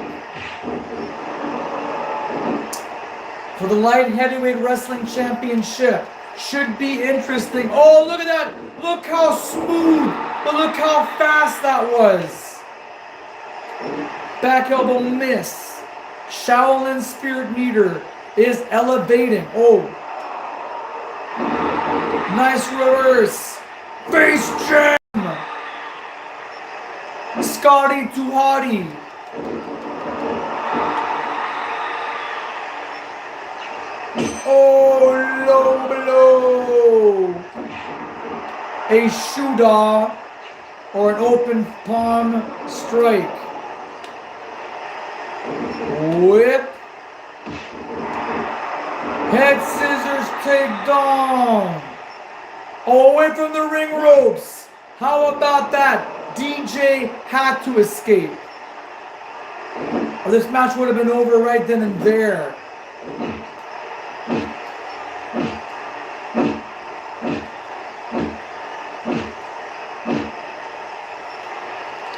for the light heavyweight wrestling championship. Should be interesting. Oh, look at that. Look how smooth, but look how fast that was. Back elbow miss. Shaolin Spirit Meter is elevating. Oh. Nice reverse. Face jam. Scotty to Hottie. Oh, low blow. A Shuda or an open palm strike. Whip. Head scissors take down. Away from the ring ropes. How about that? DJ had to escape. Or this match would have been over right then and there.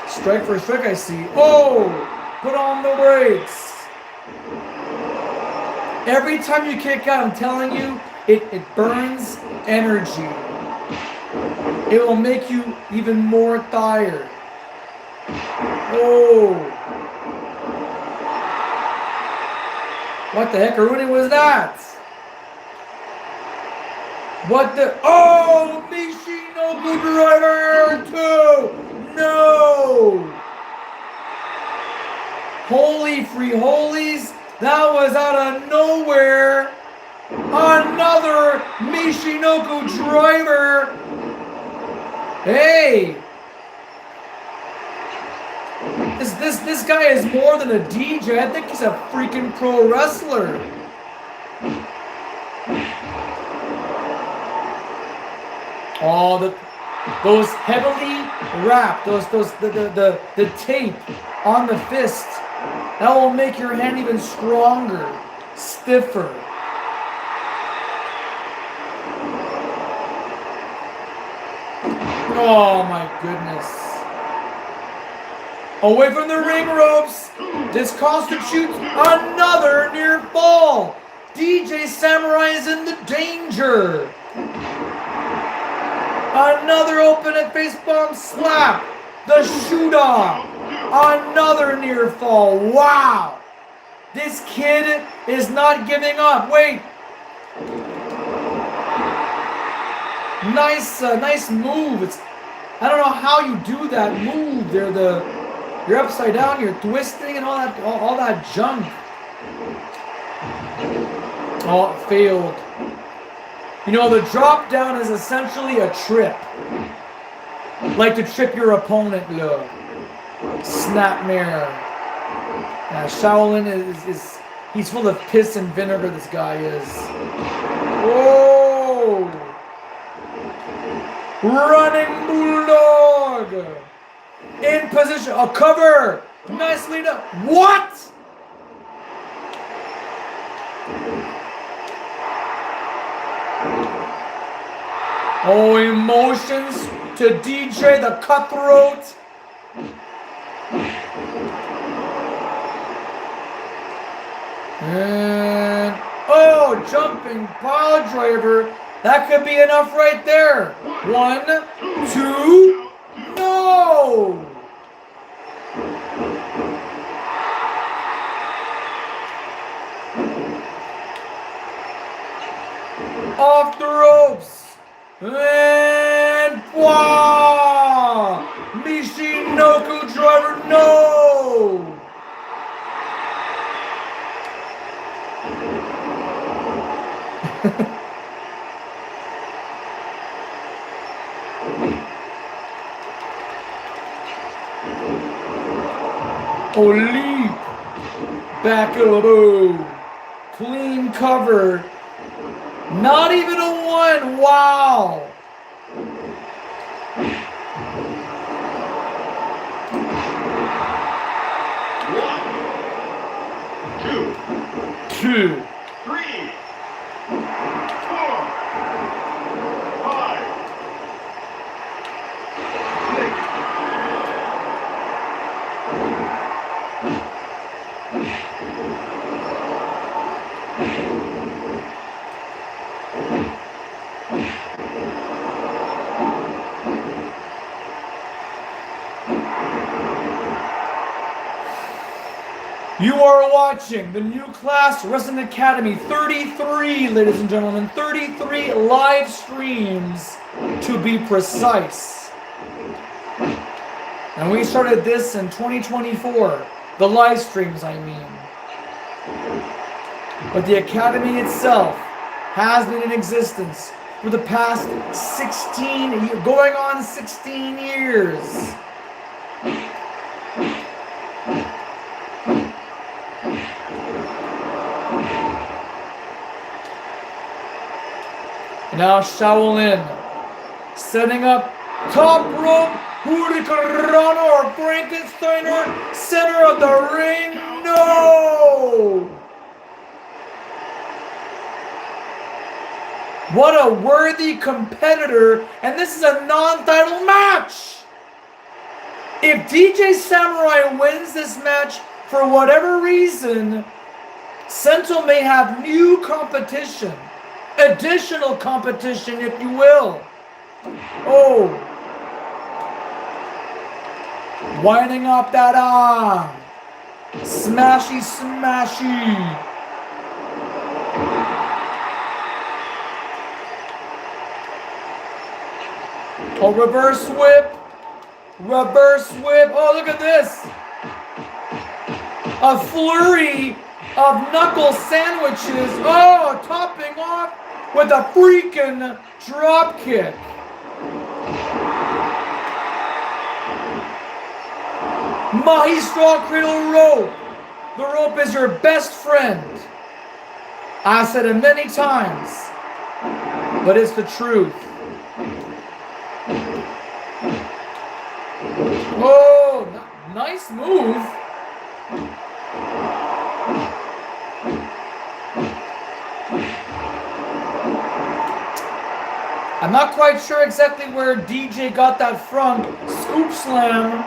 Strike for a strike, I see. Oh! Put on the brakes. Every time you kick out, I'm telling you, it burns energy. It will make you even more tired. Oh. What the heck, Aruni, was that? What the? Oh, Michinoku driver 2. No. Holy free holies, that was out of nowhere. Another Michinoku driver. Hey. This guy is more than a DJ. I think he's a freaking pro wrestler. Oh, those heavily wrapped, the tape on the fist. That will make your hand even stronger, stiffer. Oh my goodness. Away from the ring ropes. This constitutes another near fall. DJ Samurai is in the danger. Another open and face bomb slap. The shoot-off. Another near fall. Wow. This kid is not giving up. Wait. Nice move. I don't know how you do that move there. You're upside down, you're twisting and all that junk. Oh, it failed. You know, the drop down is essentially a trip. Like to trip your opponent, look. Snapmare. Now, Shaolin is he's full of piss and vinegar, this guy is. Whoa! Running Bulldog! In position. A cover! Nicely done. What? Oh, emotions to DJ the Cutthroat. And, oh, jumping pile driver. That could be enough right there. 1, 2, no! Off the ropes. And, wow! Michinoku driver, no! Oh, leap. Back elbow. Clean cover. Not even a 1. Wow. Two. 3, 4, 5, 6. You are watching the New Class Wrestling Academy 33, ladies and gentlemen. 33 live streams, to be precise. And we started this in 2024. The live streams, I mean. But the Academy itself has been in existence for the past 16 years, going on 16 years. Now Shaolin setting up top rope Hurricanrana or Frankensteiner, center of the ring. No! What a worthy competitor, and this is a non-title match. If DJ Samurai wins this match for whatever reason, Sento may have new competition. Additional competition, if you will. Oh. Winding up that arm. Smashy, smashy. Oh, reverse whip. Reverse whip. Oh, look at this. A flurry of knuckle sandwiches. Oh, topping off with a freaking drop kick. Maestro cradle rope. The rope is your best friend. I said it many times, but it's the truth. Oh, nice move. I'm not quite sure exactly where DJ got that from. Scoop slam.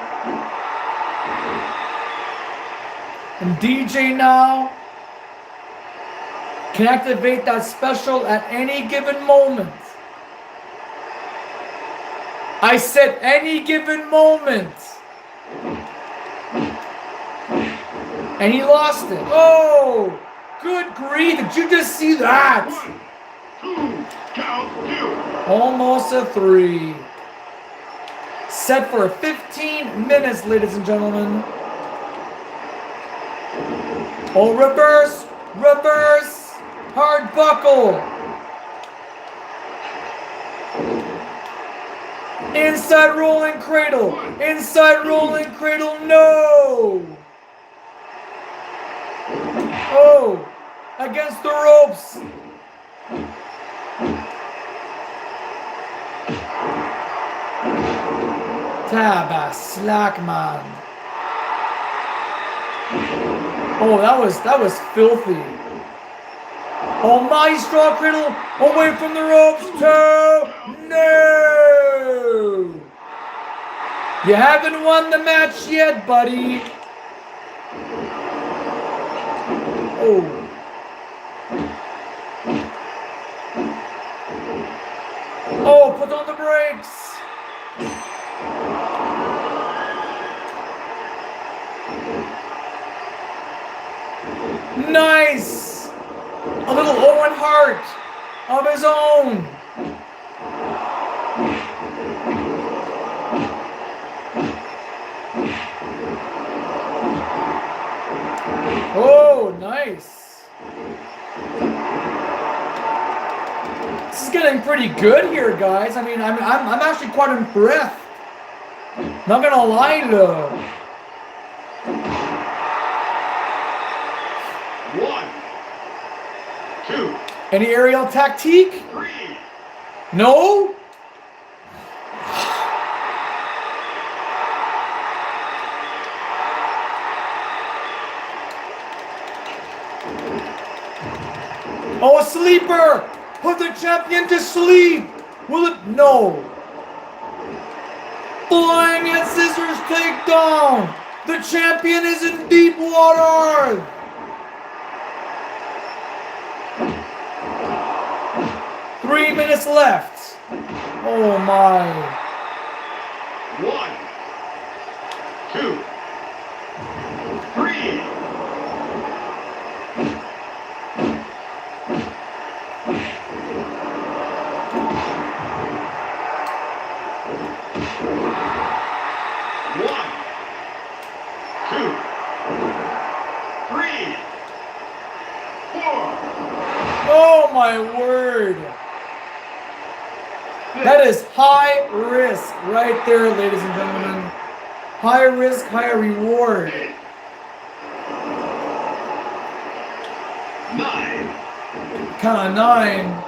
And DJ now can activate that special at any given moment. I said any given moment. And he lost it. Oh, good grief. Did you just see that? 1, 2, count 2. Almost a 3. Set for 15 minutes, ladies and gentlemen. Oh, reverse, reverse, hard buckle. Inside rolling cradle. Inside rolling cradle. No. Oh, against the ropes. Taba slack man. Oh, that was filthy. Oh, Maestro cradle away from the ropes. Two. No. You haven't won the match yet, buddy. Oh. Oh, put on the brakes. Nice. A little Owen Hart of his own. Oh, nice. This is getting pretty good here, guys. I mean, I'm actually quite impressed. Not gonna lie, though. 1, 2, Any aerial tactique? 3. No? Oh, a sleeper! Put the champion to sleep! Will it? No. Flying at scissors takedown! The champion is in deep water! Three minutes left. Oh my. 1, 2, 3. Oh my word. That is high risk right there, ladies and gentlemen. High risk, high reward. 9. Count of 9.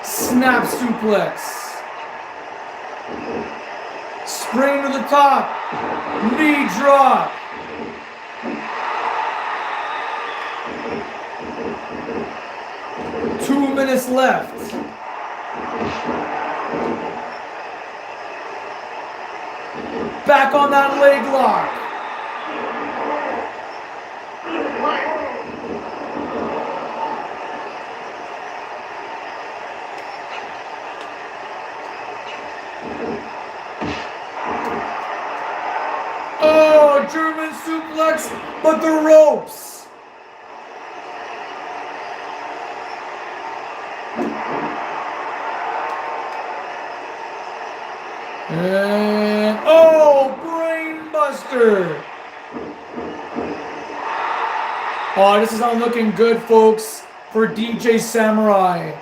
Snap suplex. Spring to the top. Knee drop. Two minutes left. Back on that leg lock. Oh, German suplex, but the ropes. And oh, brain buster. Oh, this is not looking good, folks, for DJ Samurai.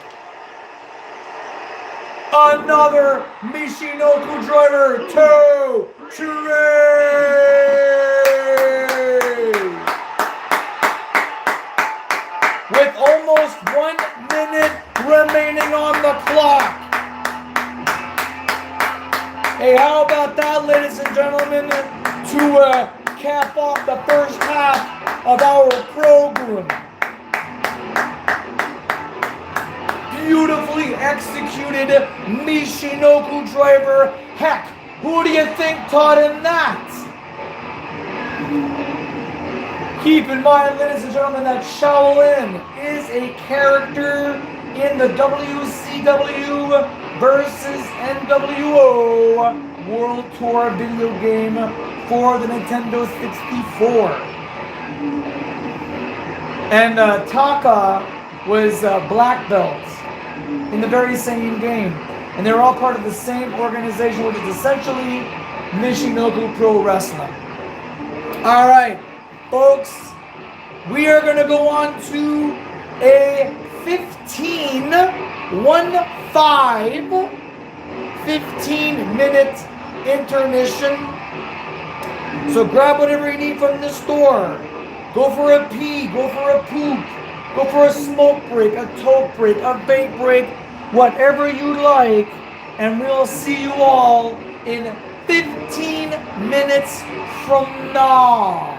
Another Michinoku driver, 2, 3. With almost 1 minute remaining on the clock. Hey, how about that, ladies and gentlemen, to cap off the first half of our program. Beautifully executed Michinoku driver. Heck, who do you think taught him that? Keep in mind, ladies and gentlemen, that Shaolin is a character in the WCW versus NWO World Tour video game for the Nintendo 64. And Taka was black belt in the very same game. And they're all part of the same organization, which is essentially Michinoku Pro Wrestling. Alright, folks, we are going to go on to a 15, 15-minute intermission. So grab whatever you need from the store. Go for a pee, go for a poop, go for a smoke break, a toke break, a vape break, whatever you like. And we'll see you all in 15 minutes from now.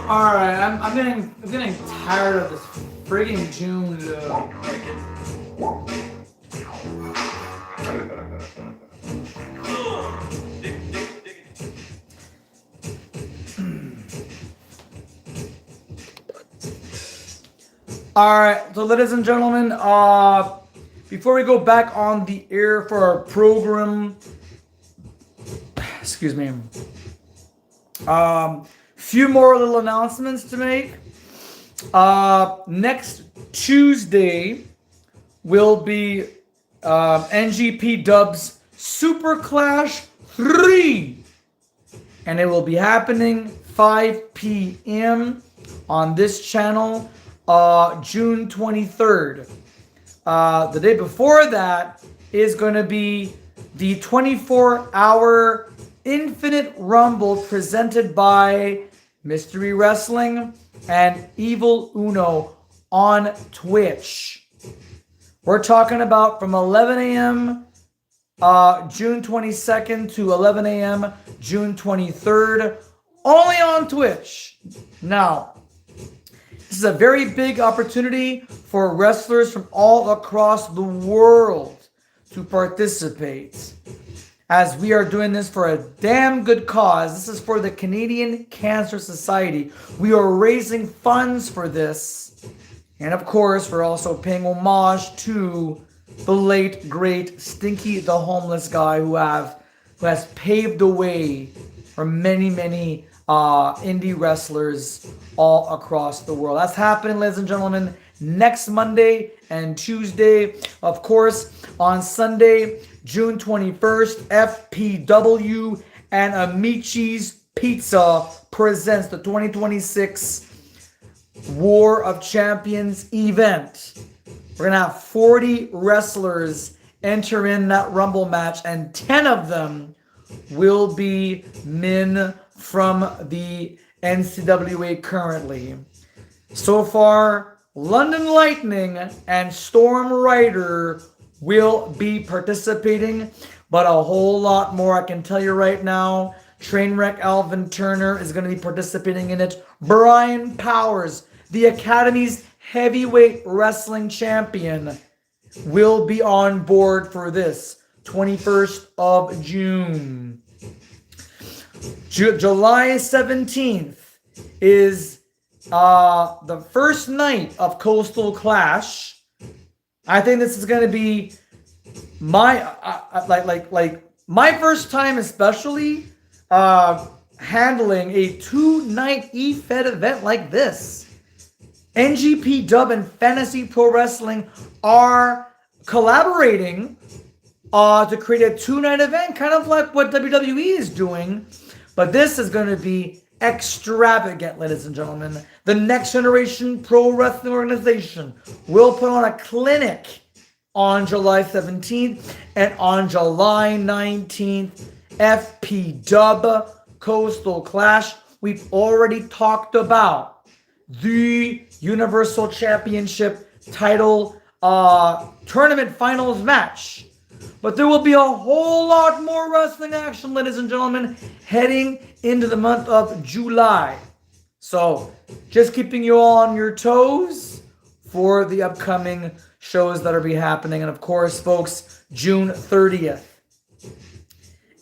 Alright, I'm getting tired of this friggin' June. Alright, so ladies and gentlemen, before we go back on the air for our program, excuse me, few more little announcements to make. Next Tuesday will be NGP Dubs Super Clash 3, and it will be happening 5 p.m. on this channel, June 23rd. The day before that is going to be the 24-hour Infinite Rumble presented by Mystery Wrestling and Evil Uno on Twitch. We're talking about from 11 a.m. June 22nd to 11 a.m. June 23rd, only on Twitch. Now, this is a very big opportunity for wrestlers from all across the world to participate, as we are doing this for a damn good cause. This is for the Canadian Cancer Society. We are raising funds for this. And of course, we're also paying homage to the late great Stinky the Homeless Guy, who has paved the way for many indie wrestlers all across the world. That's happening, ladies and gentlemen, next Monday and Tuesday. Of course, on Sunday, June 21st, FPW and Amici's Pizza presents the 2026 War of Champions event. We're going to have 40 wrestlers enter in that Rumble match, and 10 of them will be men from the NCWA currently. So far, London Lightning and Storm Rider will be participating, but a whole lot more I can tell you right now. Trainwreck Alvin Turner is going to be participating in it. Brian Powers, the Academy's heavyweight wrestling champion, will be on board for this 21st of June. July 17th is the first night of Coastal Clash. I think this is going to be my my first time, especially handling a 2-night E-Fed event like this. NGP Dub and Fantasy Pro Wrestling are collaborating to create a 2-night event, kind of like what WWE is doing. But this is going to be extravagant, ladies and gentlemen. The Next Generation Pro Wrestling Organization will put on a clinic on July 17th, and on July 19th, FP Dub Coastal Clash. We've already talked about the Universal Championship title tournament finals match. But there will be a whole lot more wrestling action, ladies and gentlemen, heading into the month of July. So, just keeping you all on your toes for the upcoming shows that will be happening. And of course, folks, June 30th,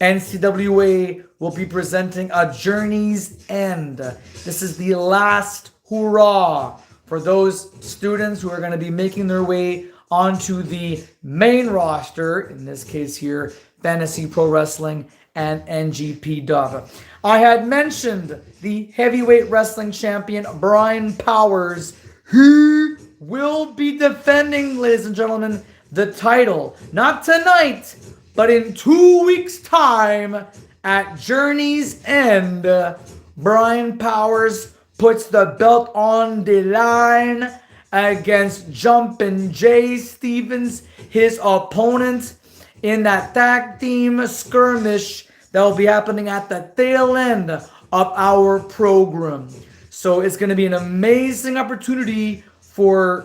NCWA will be presenting a Journey's End. This is the last hurrah for those students who are going to be making their way onto the main roster, in this case here, Fantasy Pro Wrestling and NGP Dub. I had mentioned the heavyweight wrestling champion, Brian Powers. He will be defending, ladies and gentlemen, the title. Not tonight, but in 2 weeks' time at Journey's End. Brian Powers puts the belt on the line against Jumpin' Jay Stevens, his opponent, in that tag team skirmish that will be happening at the tail end of our program. So it's going to be an amazing opportunity for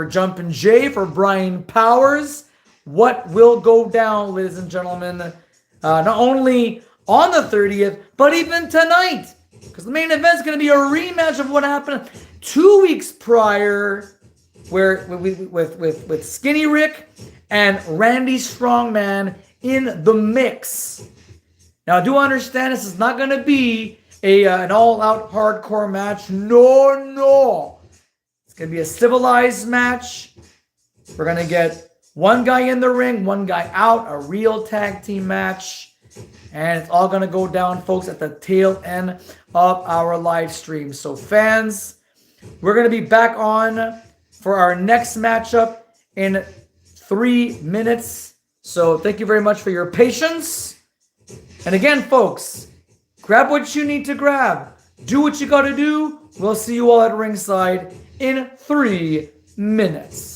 Jumpin' Jay, for Brian Powers. What will go down, ladies and gentlemen, not only on the 30th, but even tonight. Because the main event is going to be a rematch of what happened 2 weeks prior, where with Skinny Rick and Randy Strongman in the mix. Now, do understand this is not going to be an all-out hardcore match. No. It's going to be a civilized match. We're going to get one guy in the ring, one guy out, a real tag team match. And it's all going to go down, folks, at the tail end of our live stream. So, fans, we're going to be back on for our next matchup in 3 minutes. So, thank you very much for your patience. And again, folks, grab what you need to grab. Do what you got to do. We'll see you all at ringside in 3 minutes.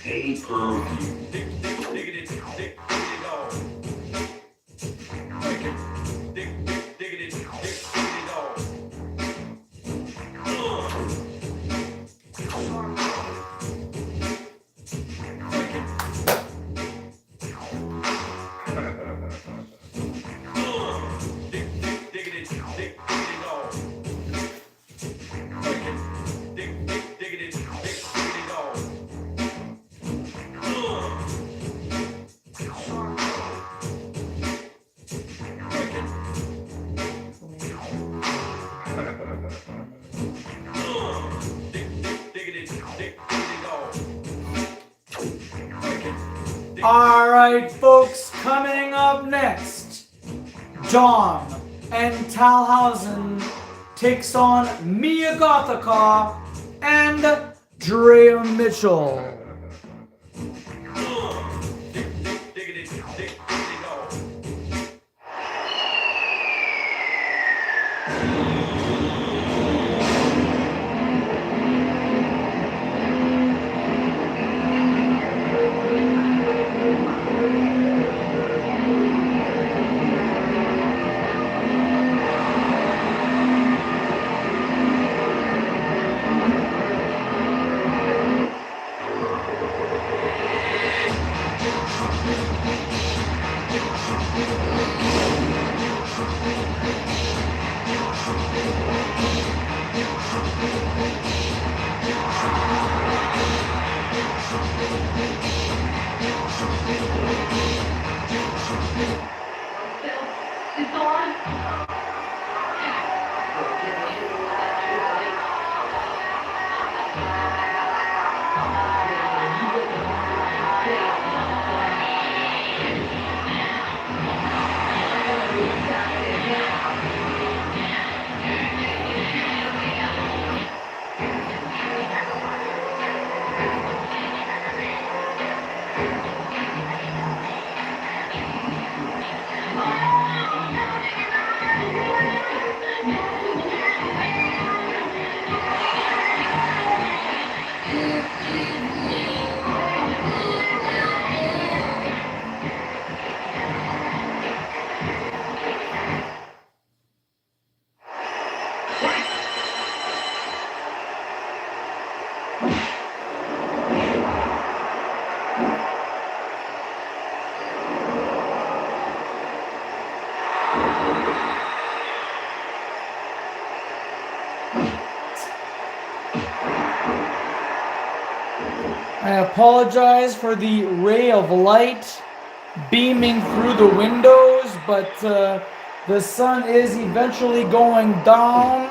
Pay-per-view. All right, folks, coming up next, Dom and Talhausen takes on Mia Gothica and Drea Mitchell. I apologize for the ray of light beaming through the windows, but the sun is eventually going down.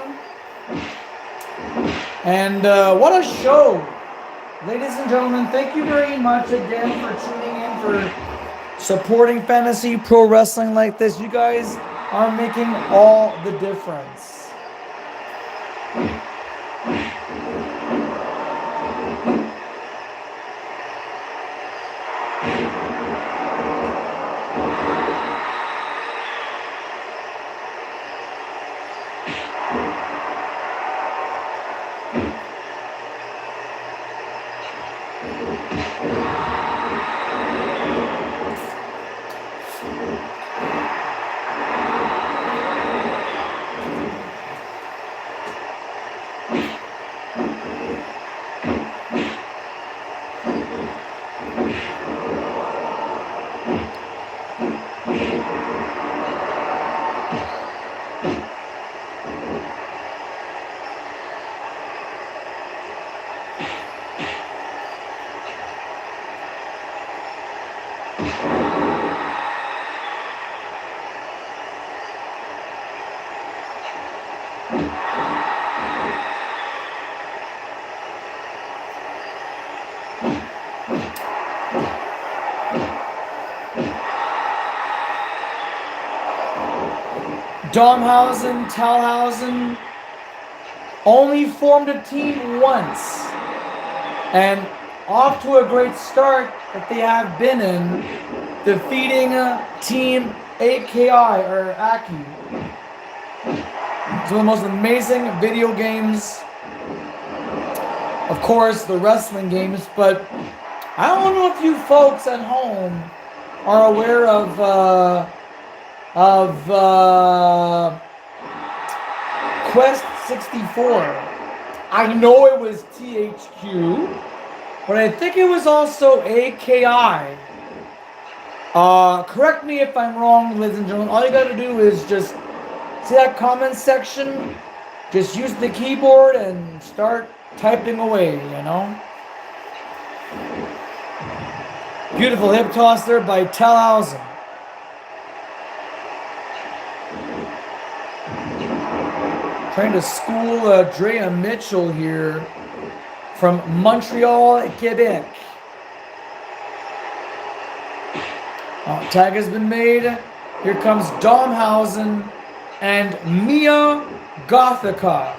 And what a show! Ladies and gentlemen, thank you very much again for tuning in, for supporting fantasy pro wrestling like this. You guys are making all the difference. Domhausen, Talhausen only formed a team once, and off to a great start that they have been in, defeating Team AKI or Aki. It's one of the most amazing video games, of course, the wrestling games, but I don't know if you folks at home are aware of Quest 64. I know it was THQ, but I think it was also AKI. Correct me if I'm wrong, ladies and gentlemen. All you gotta do is just see that comment section. Just use the keyboard and start typing away, you know? Beautiful hip toss there by Talhausen. Trying to school Drea Mitchell here from Montreal, Quebec. Tag has been made. Here comes Domhausen and Mia Gothica.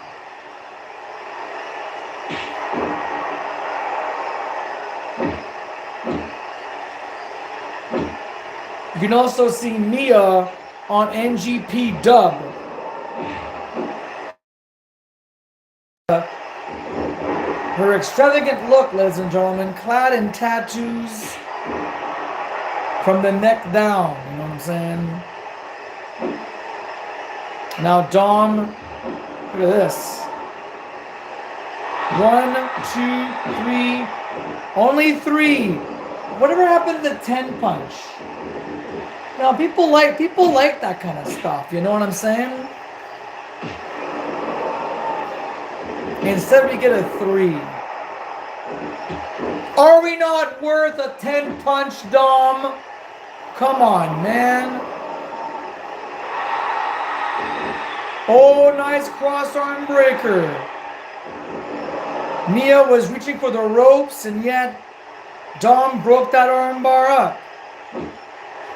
You can also see Mia on NGP Dub. Her extravagant look, ladies and gentlemen, clad in tattoos from the neck down, you know what I'm saying? Now Dom, look at this. 1, 2, 3, only 3. Whatever happened to the 10 punch? Now people like that kind of stuff, you know what I'm saying? Instead we get a 3. Are we not worth a 10 punch, Dom? Come on, man. Oh, nice cross arm breaker. Mia was reaching for the ropes, and yet Dom broke that arm bar up.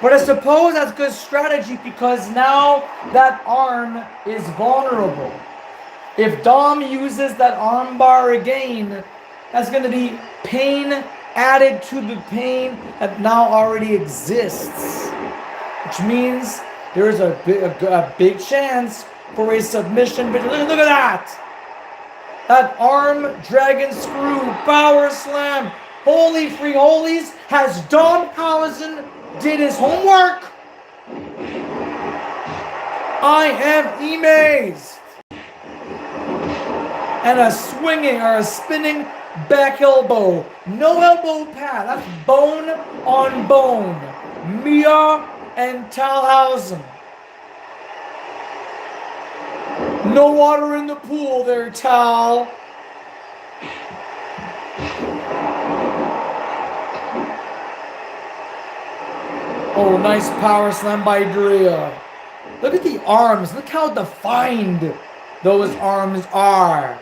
But I suppose that's good strategy because now that arm is vulnerable. If Dom uses that arm bar again, that's going to be pain added to the pain that now already exists. Which means there is a big chance for a submission. But look at that! That arm dragon screw power slam. Holy free holies, has Domhausen did his homework? I am amazed. And a swinging or a spinning back elbow. No elbow pad. That's bone on bone. Mia and Talhausen. No water in the pool there, Tal. Oh, nice power slam by Drea. Look at the arms. Look how defined those arms are.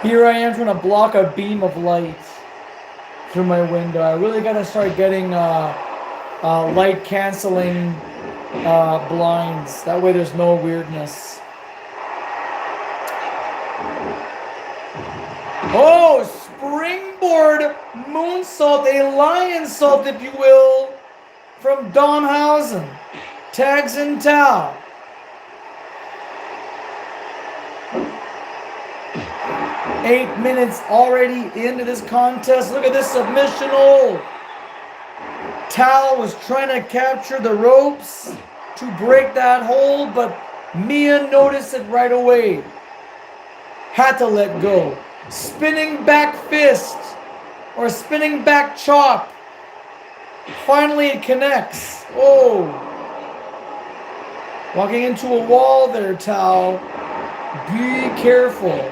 Here I am trying to block a beam of light through my window. I really gotta start getting light canceling blinds. That way there's no weirdness. Oh, springboard moonsault, a lion salt, if you will, from Donhausen. Tags and Tao. Eight minutes already into this contest. Look at this submission hold. Tal was trying to capture the ropes to break that hold, but Mia noticed it right away. Had to let go. Spinning back fist or spinning back chop. Finally it connects. Oh. Walking into a wall there, Tal. Be careful.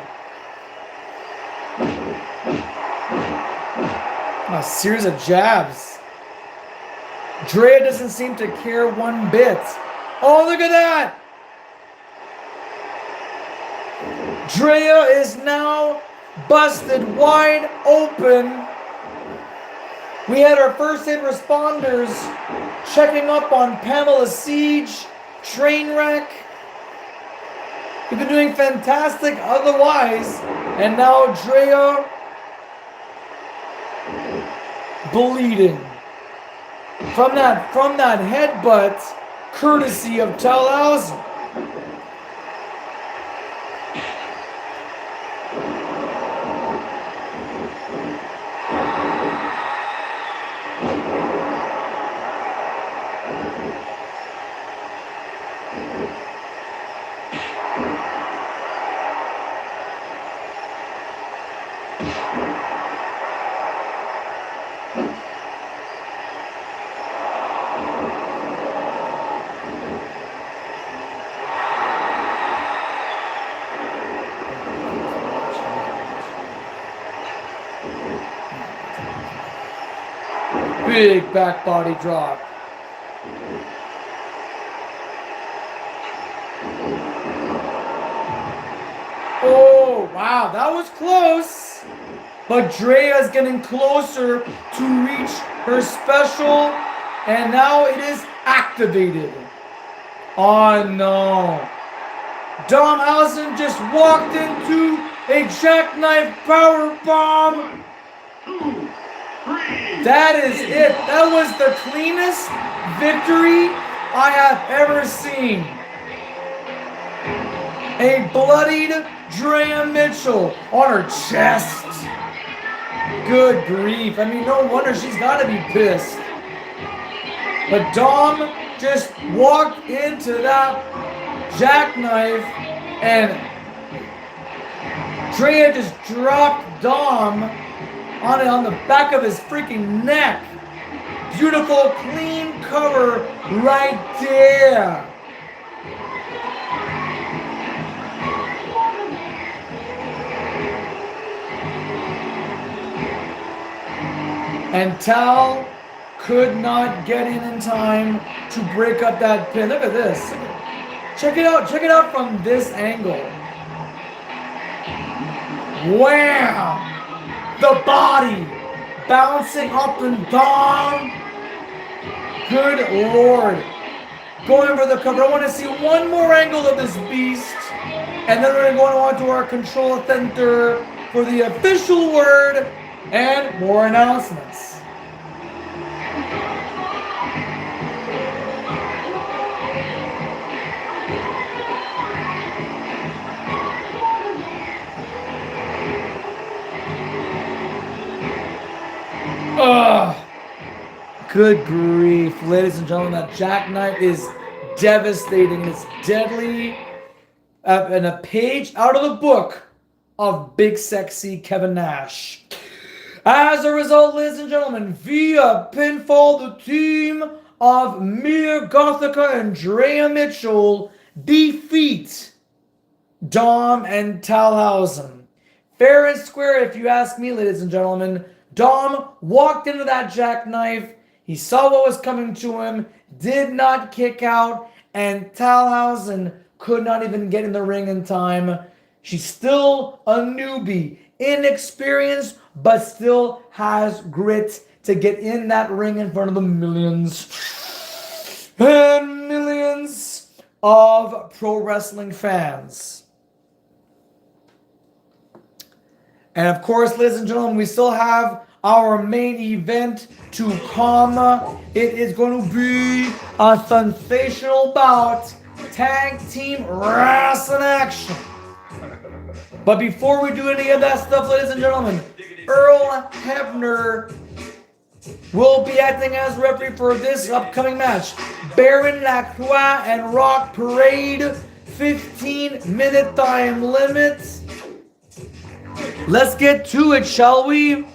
A series of jabs. Drea doesn't seem to care one bit. Oh, look at that! Drea is now busted wide open. We had our first aid responders checking up on Pamela Siege, Trainwreck. We've been doing fantastic otherwise, and now Drea bleeding from that headbutt, courtesy of Talhausen. Big back body drop. Oh, wow, that was close. But Drea's getting closer to reach her special, and now it is activated. Oh no. Donhausen just walked into a jackknife power bomb. 2, 3. That is it. That was the cleanest victory I have ever seen. A bloodied Drea Mitchell on her chest. Good grief. I mean, no wonder she's got to be pissed. But Dom just walked into that jackknife and Drea just dropped Dom on the back of his freaking neck. Beautiful, clean cover right there. And Tal could not get in time to break up that pin. Look at this. Check it out. Check it out from this angle. Wow. The body bouncing up and down. Good Lord. Going for the cover. I want to see one more angle of this beast. And then we're going on to our control center for the official word and more announcements. Ugh. Good grief, ladies and gentlemen, that jackknife is devastating. It's deadly. And a page out of the book of Big Sexy Kevin Nash. As a result, ladies and gentlemen, via pinfall, the team of Mia Gothica and Drea Mitchell defeat Dom and Talhausen. Fair and square, if you ask me, ladies and gentlemen. Dom walked into that jackknife. He saw what was coming to him, did not kick out, and Talhausen could not even get in the ring in time. She's still a newbie inexperienced, but still has grit to get in that ring in front of the millions and millions of pro wrestling fans. And of course, ladies and gentlemen, we still have our main event to come. It is going to be a sensational bout, tag team wrestling action. But before we do any of that stuff, ladies and gentlemen, Earl Hebner will be acting as referee for this upcoming match. Baron Ncwa and Rock Parade, 15-minute time limit. Let's get to it, shall we?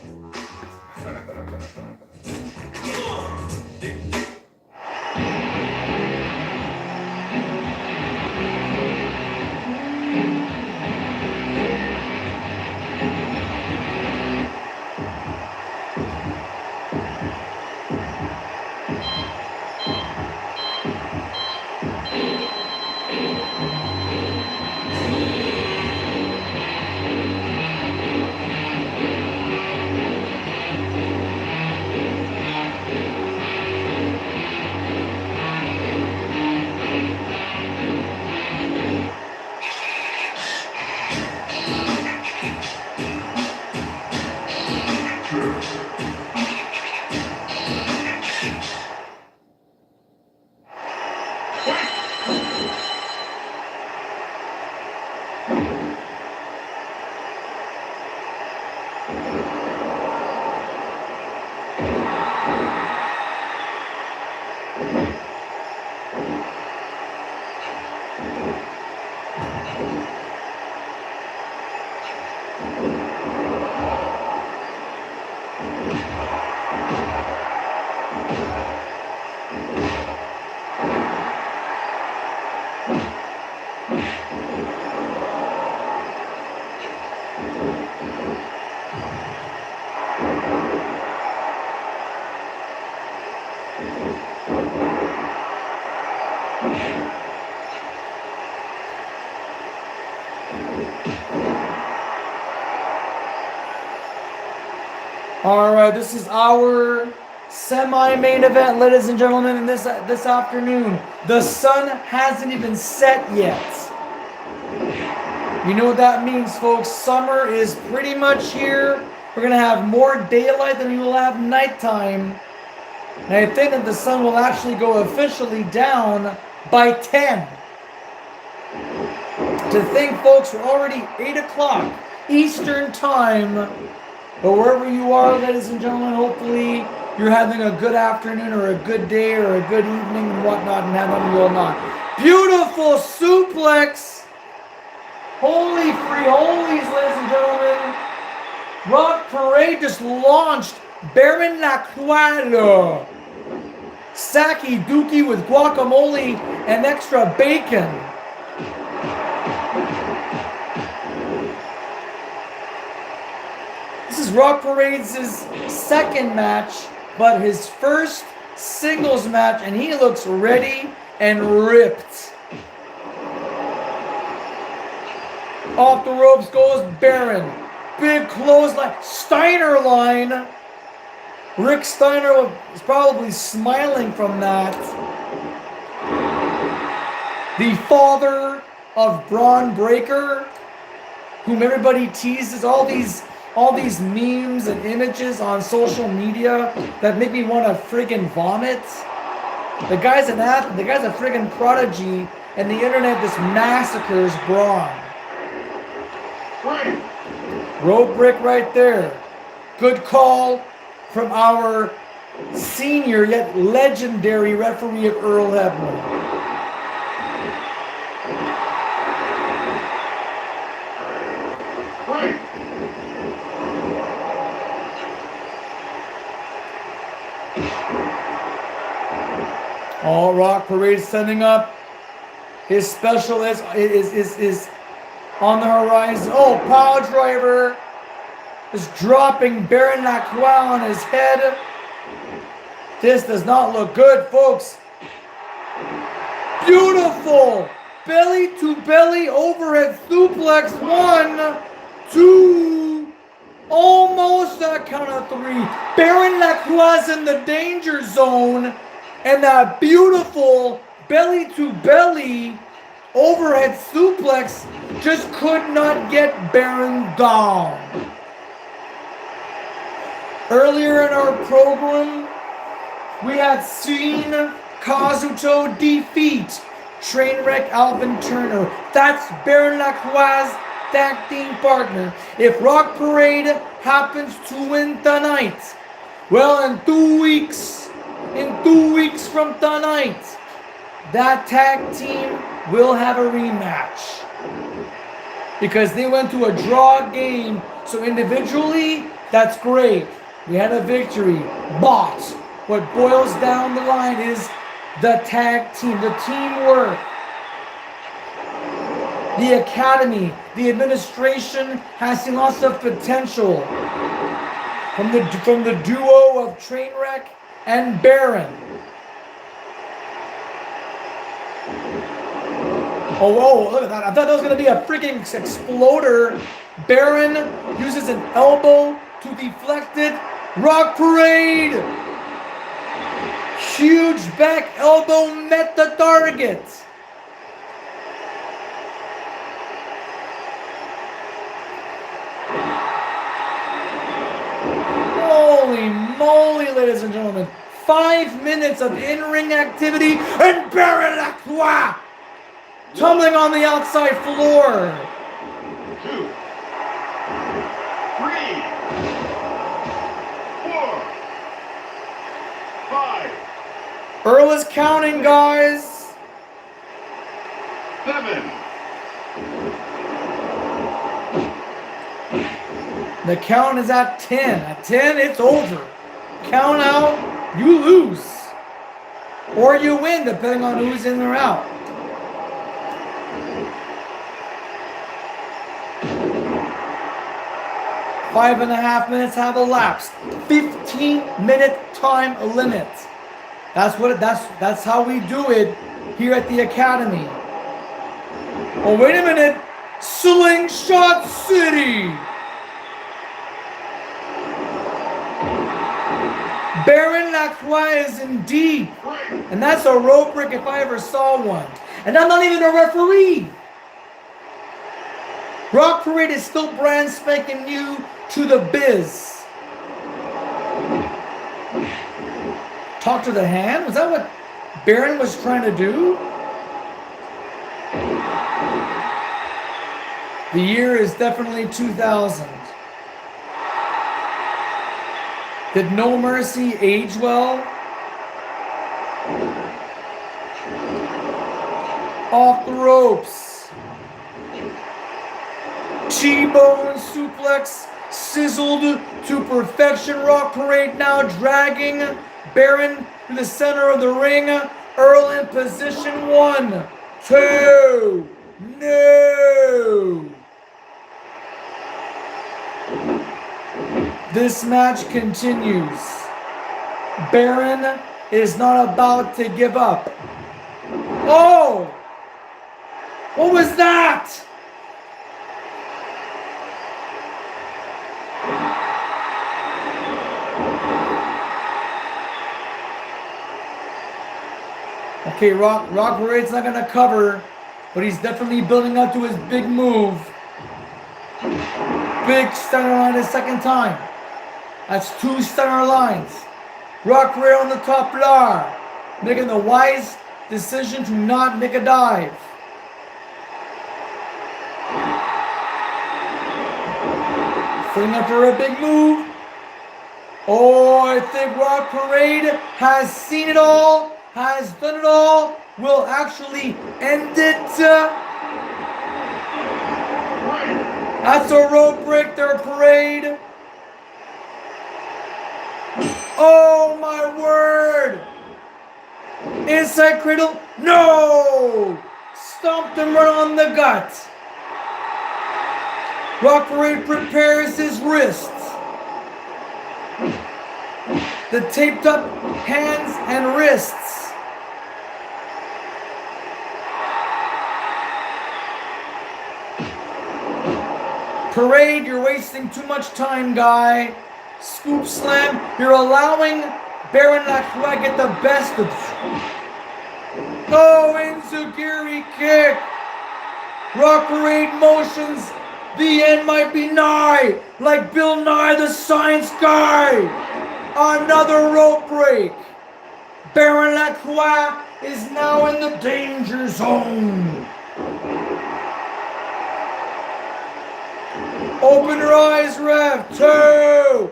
Alright, this is our semi-main event, ladies and gentlemen, and this afternoon. The sun hasn't even set yet. You know what that means, folks. Summer is pretty much here. We're going to have more daylight than we will have nighttime. And I think that the sun will actually go officially down by 10. To think, folks, we're already 8 o'clock Eastern Time. But wherever you are, ladies and gentlemen, hopefully you're having a good afternoon or a good day or a good evening and whatnot, and heaven will not. Beautiful suplex. Holy free holies, ladies and gentlemen. Rock Parade just launched Baron Ncwa. Saki Dookie with guacamole and extra bacon. This is Rock Parade's second match, but his first singles match, and he looks ready and ripped. Off the ropes goes Baron. Big clothesline, Steiner line. Rick Steiner is probably smiling from that. The father of Braun Breaker, whom everybody teases, all these memes and images on social media that make me want to friggin' vomit. The guy's an athlete, the guy's a friggin' prodigy, and the internet just massacres Braun. Rope break right there. Good call from our senior yet legendary referee of Earl Hebner. All Rock Parade sending up. His special is on the horizon. Oh, power driver is dropping Baron Ncwa on his head. This does not look good, folks. Beautiful belly to belly overhead suplex. 1, 2, Almost a count of 3. Baron Lacroix in the danger zone. And that beautiful belly-to-belly overhead suplex just could not get Baron down. Earlier in our program, we had seen Kazuto defeat Trainwreck Alvin Turner. That's Baron Lacroix's tag team partner. If Rock Parade happens to win tonight, well, in 2 weeks from tonight, that tag team will have a rematch. Because they went to a draw game. So individually, that's great. We had a victory. But what boils down the line is the tag team, the teamwork. The academy, the administration has seen lots of potential from the duo of Trainwreck and Baron. Oh, look at that. I thought that was going to be a freaking exploder. Baron uses an elbow to deflect it. Rock Parade! Huge back elbow met the target. Holy moly, ladies and gentlemen. 5 minutes of in-ring activity, and Baron Lacroix tumbling on the outside floor. 2, 3, 4, 5, Earl is counting, guys. 7. The count is at 10. At 10, it's over. Count out, you lose. Or you win, depending on who's in or out. Five and a half minutes have elapsed. 15-minute time limit. That's how we do it here at the Academy. Oh, wait a minute. Slingshot City. Baron Lacroix is in deep. And that's a rope break if I ever saw one. And I'm not even a referee. Rock Parade is still brand spanking new to the biz. Talk to the hand? Was that what Baron was trying to do? The year is definitely 2000. Did No Mercy age well? Off the ropes. T-bone suplex sizzled to perfection. Rock Parade now dragging Baron to the center of the ring. Earl in position. 1, 2, no. This match continues. Baron is not about to give up. Oh! What was that? Okay, Rock Parade's not gonna cover, but he's definitely building up to his big move. Big stunner line the second time. That's 2 stunner lines. Rock Parade on the top bar, making the wise decision to not make a dive. Setting up for a big move. Oh, I think Rock Parade has seen it all, has done it all, will actually end it. That's a rope break there, Parade. Oh my word! Inside cradle, no! Stomped him right on the gut. Rock Parade prepares his wrists. The taped up hands and wrists. Parade, you're wasting too much time, guy. Scoop slam, you're allowing Baron Ncwa get the best of you. Oh, enziguri kick. Rock Parade motions. The end might be nigh, like Bill Nye the Science Guy. Another rope break. Baron Ncwa is now in the danger zone. Open your eyes, ref. 2.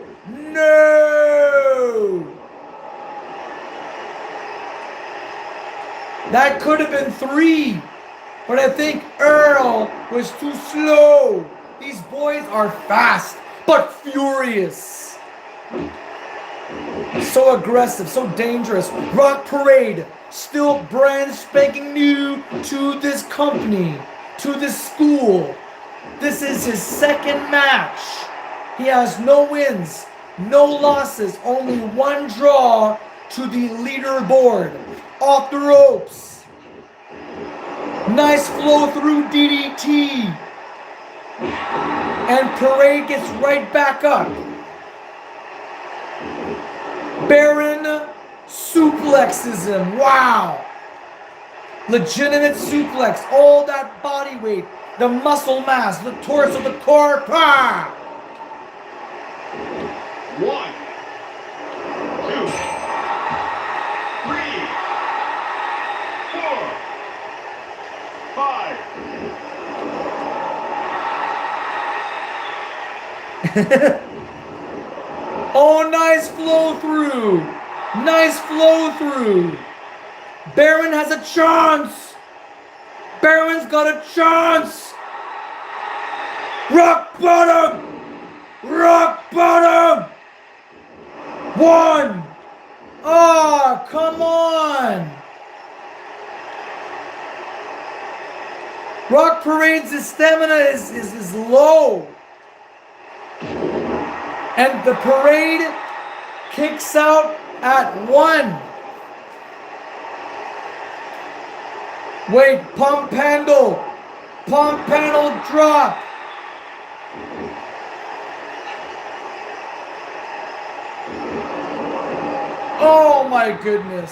No. That could have been 3. But I think Earl was too slow. These boys are fast, but furious. So aggressive, so dangerous. Rock Parade, still brand spanking new to this company, to this school. This is his second match. He has no wins, no losses, only 1 draw to the leaderboard. Off the ropes. Nice flow through DDT. And Parade gets right back up. Baron suplexes him. Wow. Legitimate suplex. All that body weight. The muscle mass. The torso. The core. 1, 2, 3, 4, 5. Oh, nice flow through. Nice flow through. Baron has a chance. Baron's got a chance. Rock bottom. Rock bottom. 1. Ah, come on. Rock Parade's stamina is low. And the Parade kicks out at 1. Wait, pump handle. Pump handle drop. Oh my goodness.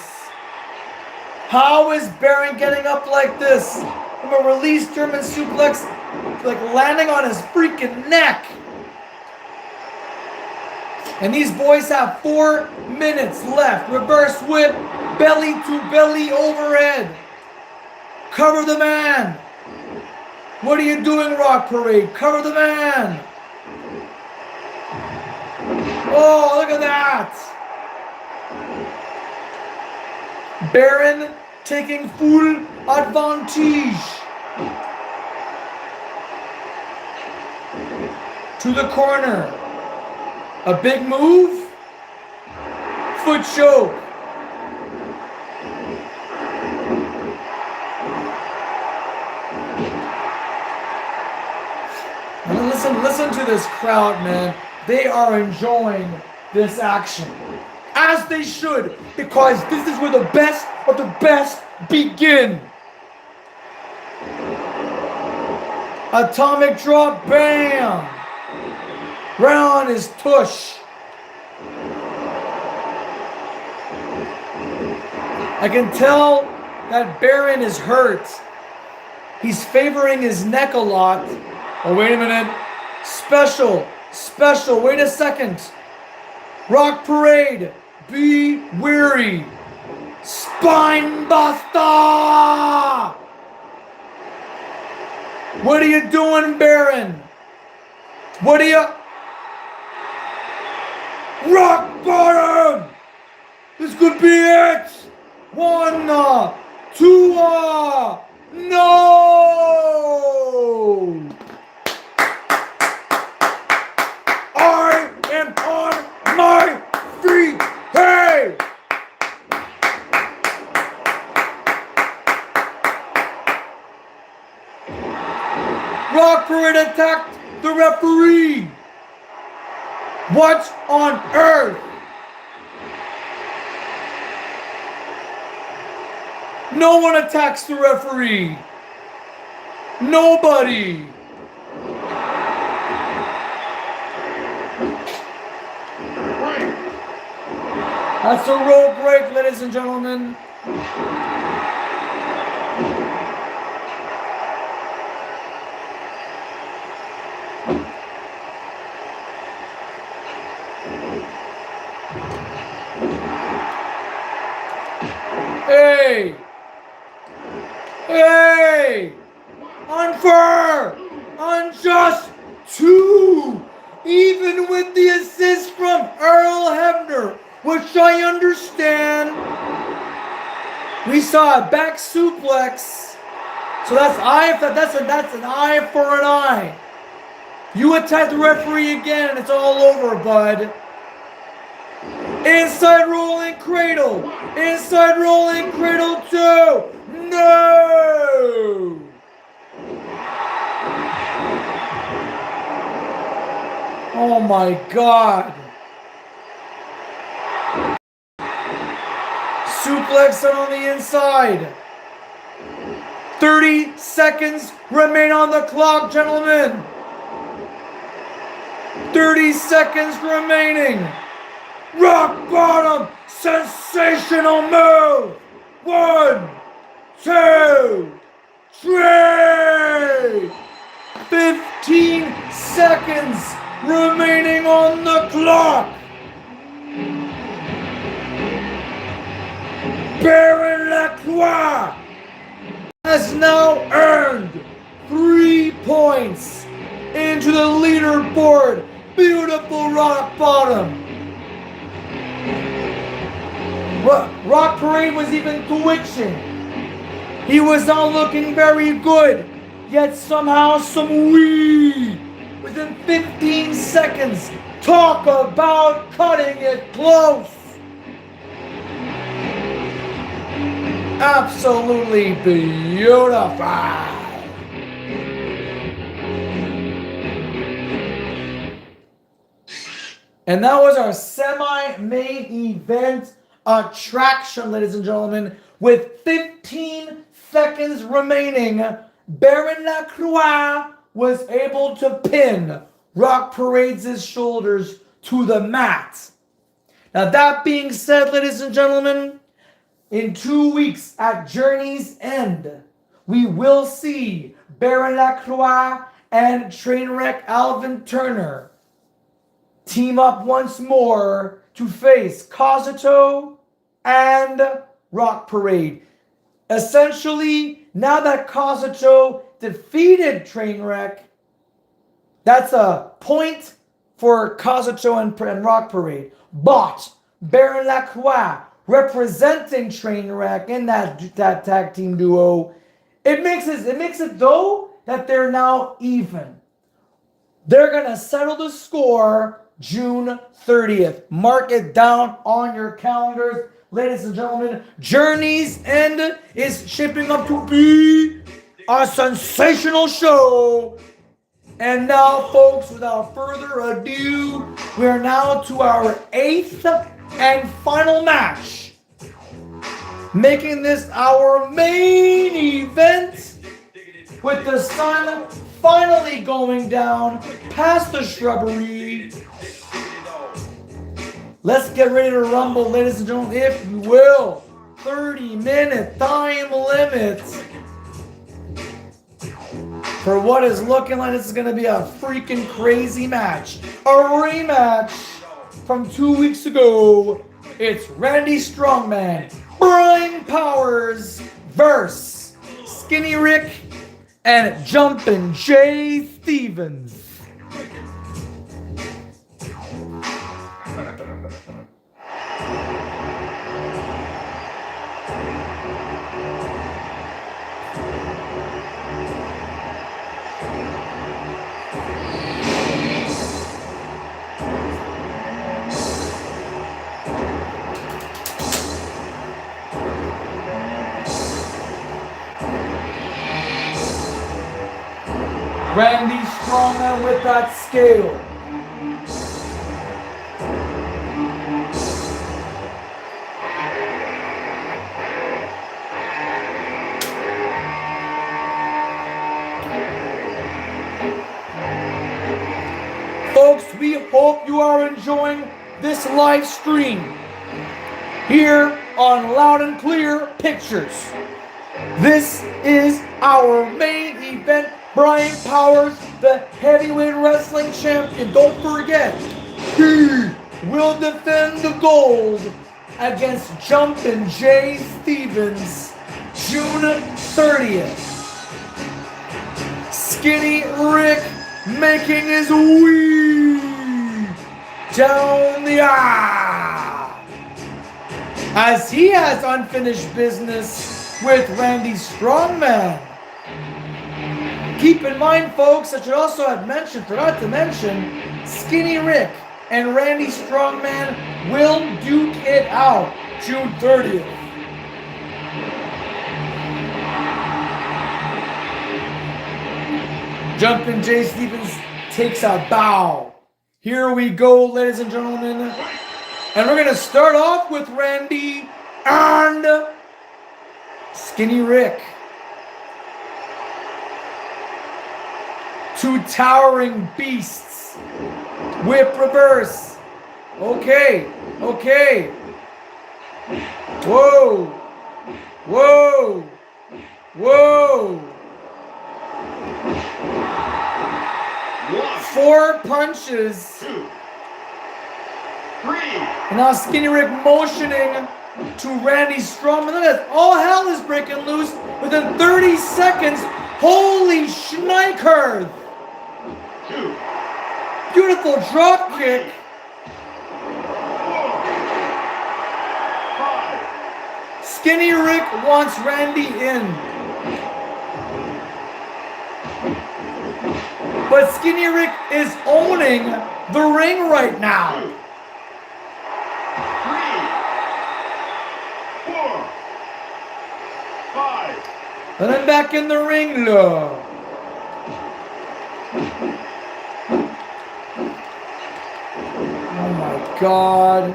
How is Baron getting up like this? From a release German suplex, like landing on his freaking neck. And these boys have 4 minutes left. Reverse whip, belly to belly overhead. Cover the man. What are you doing, Rock Parade? Cover the man. Oh, look at that. Baron taking full advantage. To the corner. A big move. Foot choke. Listen to this crowd, man. They are enjoying this action. As they should, because this is where the best of the best begin. Atomic drop, bam! Right on his tush. I can tell that Baron is hurt. He's favoring his neck a lot. Oh, wait a minute. Special. Wait a second. Rock Parade. Be weary. Spine buster. What are you doing, Baron? What are you? Rock bottom. This could be it. 1, 2, no. I am on my feet. Hey! Rock Parade attacked the referee. What on earth? No one attacks the referee. Nobody. That's a rope break, ladies and gentlemen. Hey! Hey! Unfair! Unjust! 2! Even with the assist from Earl Hebner, which I understand. We saw a back suplex. So that's an eye for an eye. You attack the referee again and it's all over, bud. Inside rolling cradle. Inside rolling cradle 2. No! Oh my God. Suplex on the inside. 30 seconds remain on the clock, gentlemen. 30 seconds remaining. Rock bottom. Sensational move. 1, 2, 3. 15 seconds remaining on the clock. Baron Ncwa has now earned 3 points into the leaderboard. Beautiful rock bottom. Rock Parade was even twitching. He was not looking very good. Yet somehow some weed within 15 seconds. Talk about cutting it close. Absolutely beautiful. And that was our semi-main event attraction, ladies and gentlemen. With 15 seconds remaining, Baron Ncwa was able to pin Rock Parade's shoulders to the mat. Now that being said, ladies and gentlemen, in 2 weeks at Journey's End, we will see Baron Ncwa and Trainwreck Alvin Turner team up once more to face Kazuto and Rock Parade. Essentially, now that Kazuto defeated Trainwreck, that's a point for Kazuto and Rock Parade. But Baron Ncwa representing Trainwreck in that tag team duo, it makes it though that they're now even. They're gonna settle the score June 30th. Mark it down on your calendars. Ladies and gentlemen, Journey's End is shaping up to be a sensational show. And now, folks, without further ado, we are now to our 8th and final match. Making this our main event with the sun finally going down past the shrubbery. Let's get ready to rumble, ladies and gentlemen, if you will. 30-minute time limit for what is looking like this is going to be a freaking crazy match. A rematch from 2 weeks ago. It's Randy Strongman, Brian Powers versus Skinny Rick and Jumpin' Jay Stevens. Randy Strongman with that scale. Folks, we hope you are enjoying this live stream. here on Loud and Clear Pictures. This is our main event. Brian Powers, the heavyweight wrestling champion. Don't forget, he will defend the gold against Jumpin' Jay Stevens, June 30th. Skinny Rick making his way down the aisle as he has unfinished business with Randy Strongman. Keep in mind, folks, I should also have forgot to mention, Skinny Rick and Randy Strongman will duke it out June 30th. Jumpin' Jay Stevens takes a bow. Here we go, ladies and gentlemen. And we're going to start off with Randy and Skinny Rick. Two towering beasts. Whip reverse. Okay. Whoa. One, 4 punches. 2, 3. And now Skinny Rick motioning to Randy Strongman. Look at this. All hell is breaking loose within 30 seconds. Holy schnikers. 2, Beautiful drop kick. 4, 5. Skinny Rick wants Randy in. But Skinny Rick is owning the ring right now. 2, 3, 4, 5. And then back in the ring, look. Oh my God.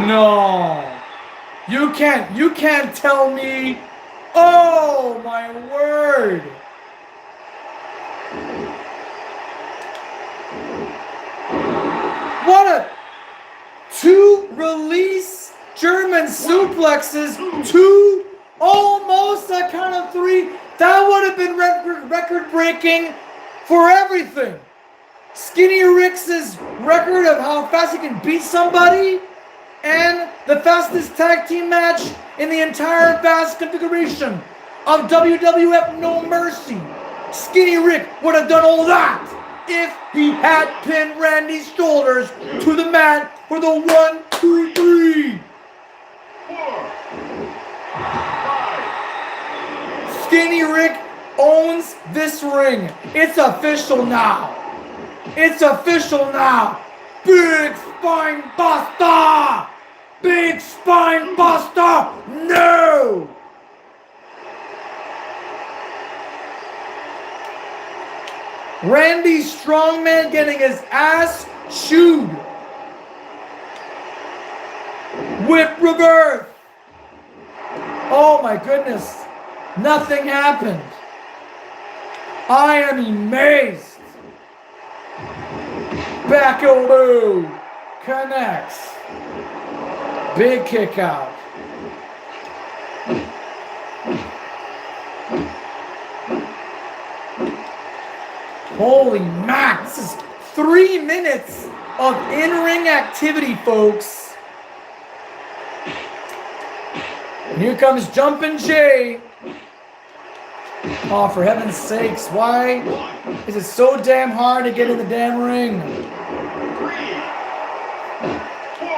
No. You can't tell me. Oh my word. What a 2 release German suplexes, 2 almost a count of 3. That would have been record breaking for everything. Skinny Rick's record of how fast he can beat somebody, and the fastest tag team match in the entire vast configuration of WWF No Mercy. Skinny Rick would have done all that if he had pinned Randy's shoulders to the mat for the 1, 2, 3. 4, 5. Skinny Rick owns this ring. It's official now. It's official now. Big spine buster. Big spine buster. No. Randy Strongman getting his ass chewed. Whip reverse. Oh my goodness. Nothing happened. I am amazed. Back elbow. Connects. Big kick out. Holy mac, this is 3 minutes of in-ring activity, folks. And here comes Jumpin' Jay. Oh, for heaven's sakes, why is it so damn hard to get in the damn ring? 3, 4.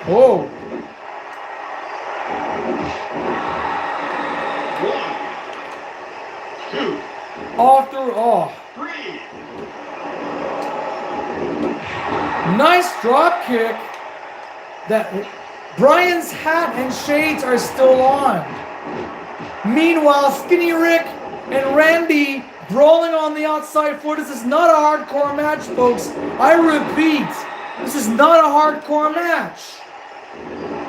Whoa. 1, 2, Off through, oh. 3. Nice drop kick. That Brian's hat and shades are still on. Meanwhile, Skinny Rick and Randy brawling on the outside floor. This is not a hardcore match, folks. I repeat, this is not a hardcore match.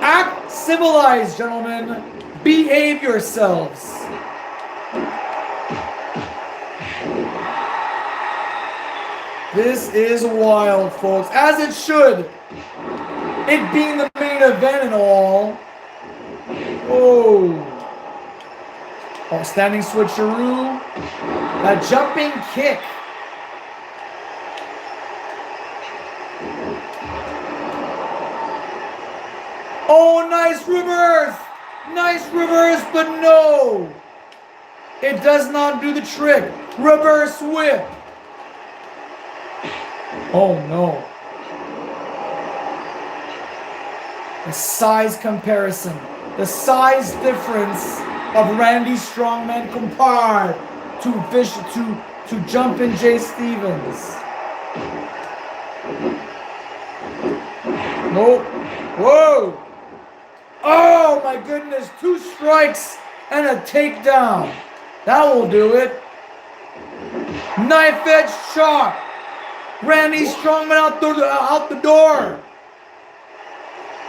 Act civilized, gentlemen. Behave yourselves. This is wild, folks. As it should. It being the main event and all. Oh. Oh, standing switcheroo. A jumping kick. Oh, nice reverse. Nice reverse, but no. It does not do the trick. Reverse whip. Oh, no. The size comparison. The size difference of Randy Strongman compared to Jumpin' Jay Stevens. Nope. Whoa. Oh my goodness. 2 strikes and a takedown. That will do it. Knife edge shot. Randy Strongman out the door.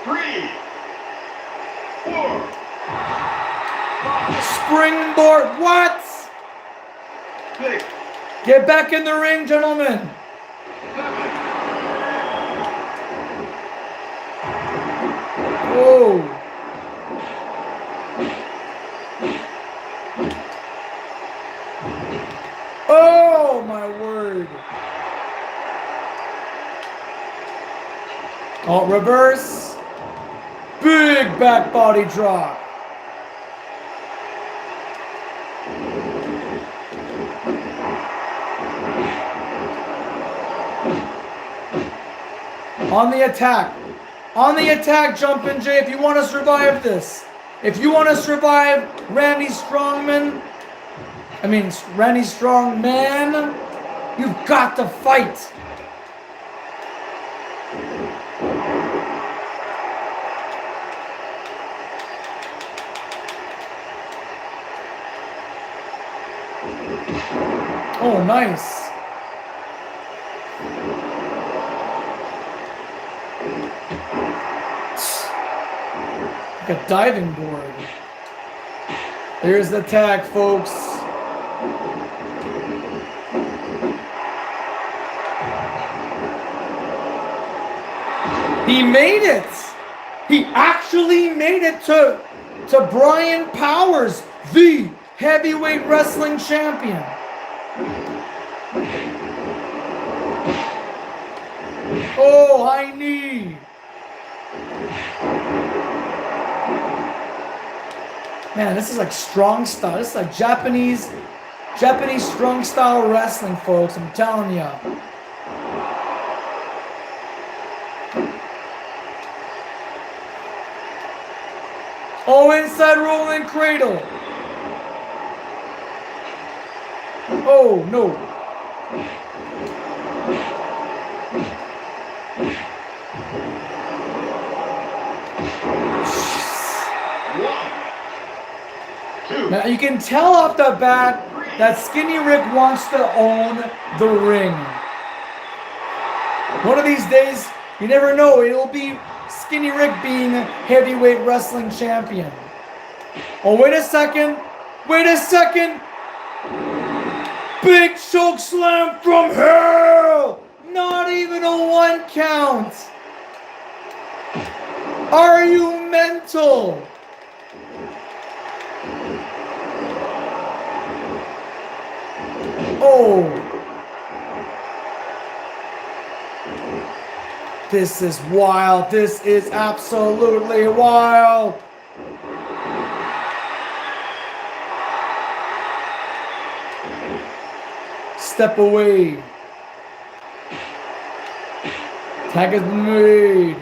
3, 4, 5, Springboard. What? 6, Get back in the ring, gentlemen. 7, Whoa. Oh my word. Oh, reverse. Big back body drop. On the attack. On the attack, Jumpin' Jay, if you want to survive this. If you want to survive Randy Strongman, you've got to fight. Oh, nice. Like a diving board. Here's the tag, folks. He made it. He actually made it to Brian Powers, the heavyweight wrestling champion. Oh, high knee. Man, this is like strong style. This is like Japanese strong style wrestling, folks. I'm telling you. Oh, inside rolling cradle. Oh, no. Now, you can tell off the bat that Skinny Rick wants to own the ring. One of these days, you never know, it'll be Skinny Rick being heavyweight wrestling champion. Oh, wait a second. Wait a second. Big choke slam from hell. Not even a 1 count. Are you mental? Oh. This is wild. This is absolutely wild. Step away. Tag is made.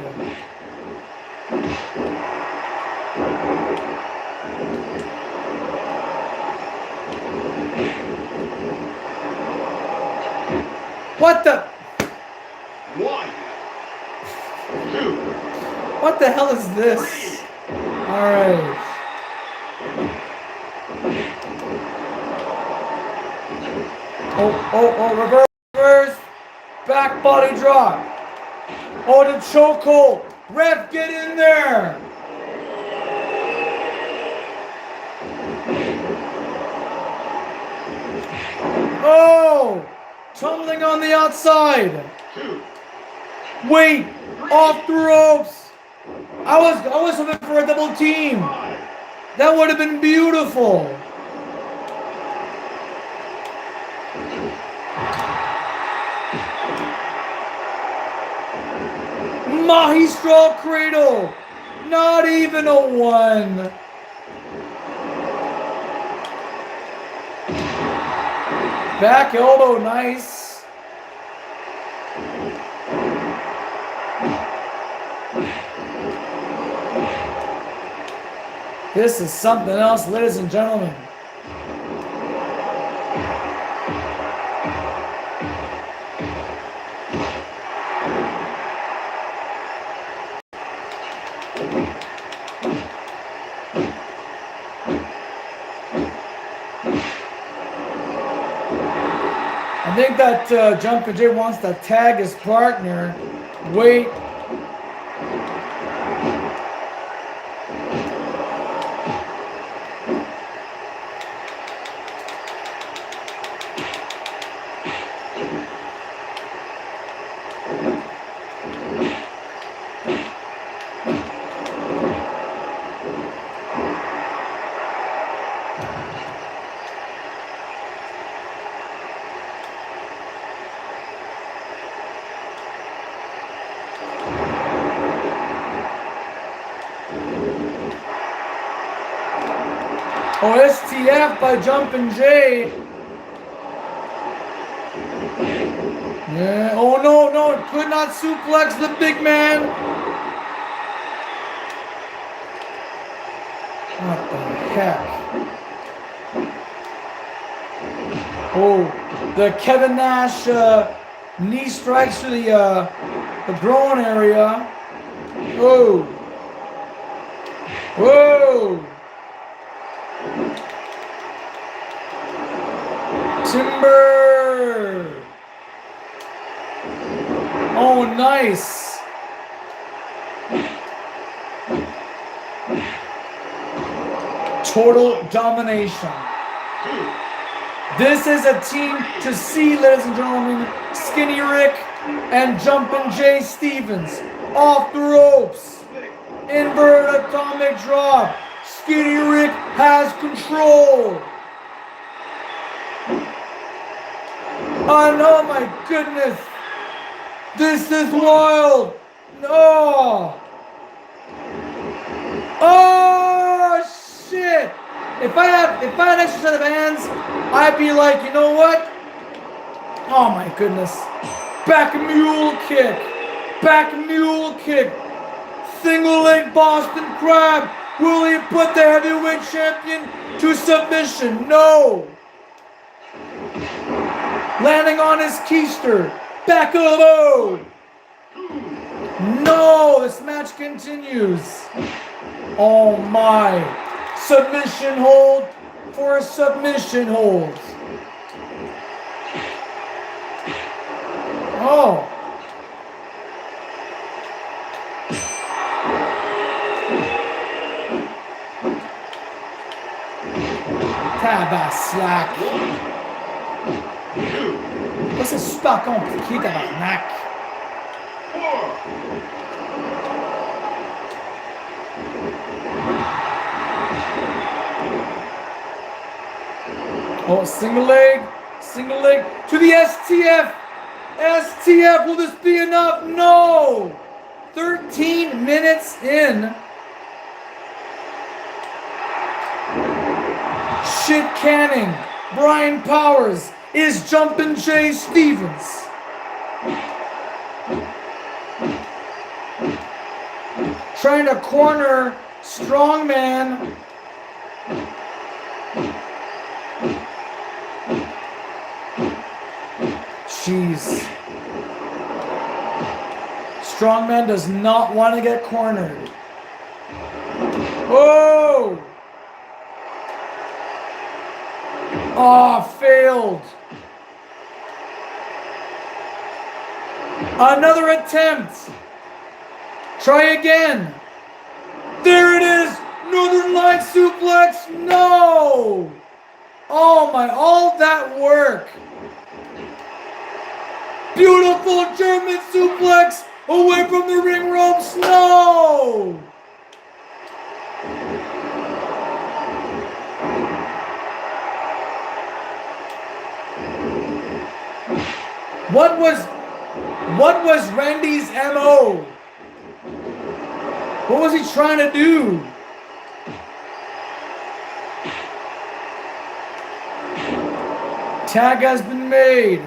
What the? 1, 2. What the hell is this? All right. Oh, reverse. Back body drop. Oh, the chokehold. Ref, get in there. Oh! Tumbling on the outside. 2, Wait! Off the ropes! I was hoping for a double team. 5, That would have been beautiful. Magistral cradle. Not even a 1. Back elbow, nice. This is something else, ladies and gentlemen. I think that Jumpin' Jay wants to tag his partner. Wait. Oh, STF by Jumpin' Jay. Yeah. Oh, no. Could not suplex the big man. What the heck? Oh, the Kevin Nash knee strikes to the groin area. Whoa. Whoa. Timber. Oh, nice. Total domination. 2, This is a team to see, ladies and gentlemen. Skinny Rick and Jumpin' Jay Stevens off the ropes. 6, Invert atomic drop. Skinny Rick has control. Oh my goodness. This is wild. No. Oh shit. If I had an extra set of hands, I'd be like, you know what? Oh my goodness. Back mule kick. Back mule kick. Single leg Boston Crab. Will he put the heavyweight champion to submission? No. Landing on his keister. Back elbow. No, this match continues. Oh my. Submission hold for a submission hold. Oh. Tabaslac. Ça, c'est super compliqué, tabarnak. 4, Oh, single leg to the STF. STF, will this be enough? No. 13 minutes in. Shit canning. Brian Powers is Jumpin' Jay Stevens. Trying to corner Strongman. Jeez. Strongman does not want to get cornered. Whoa! Oh, failed. Another attempt. Try again. There it is. Northern Light suplex. No. Oh my, all that work Beautiful German suplex away from the ring ropes. No! What was Randy's MO? What was he trying to do? Tag has been made.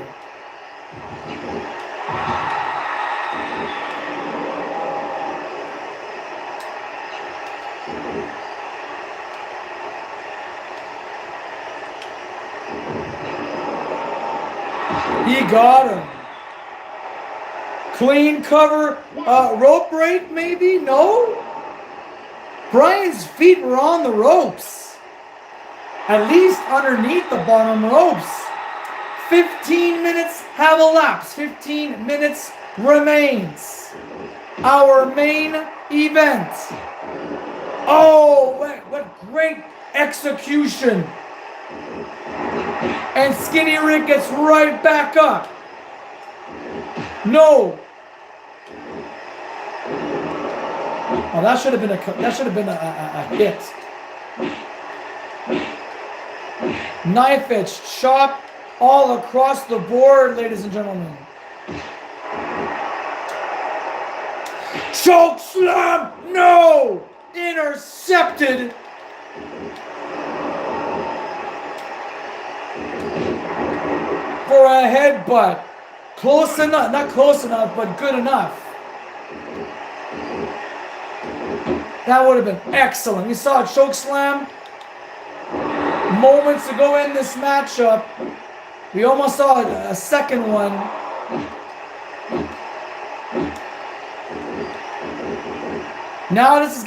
He got him. Clean cover, rope break maybe? No? Bryan's feet were on the ropes. At least underneath the bottom ropes. 15 minutes have elapsed. 15 minutes remains. Our main event. Oh, what great execution. And Skinny Rick gets right back up. No. Oh, that should have been a hit. Knife edge chop all across the board, ladies and gentlemen. Choke slam! No! Intercepted. For a headbutt. Close enough, not close enough, but good enough. That would have been excellent. We saw a choke slam moments ago in this matchup. We almost saw a second one. Now this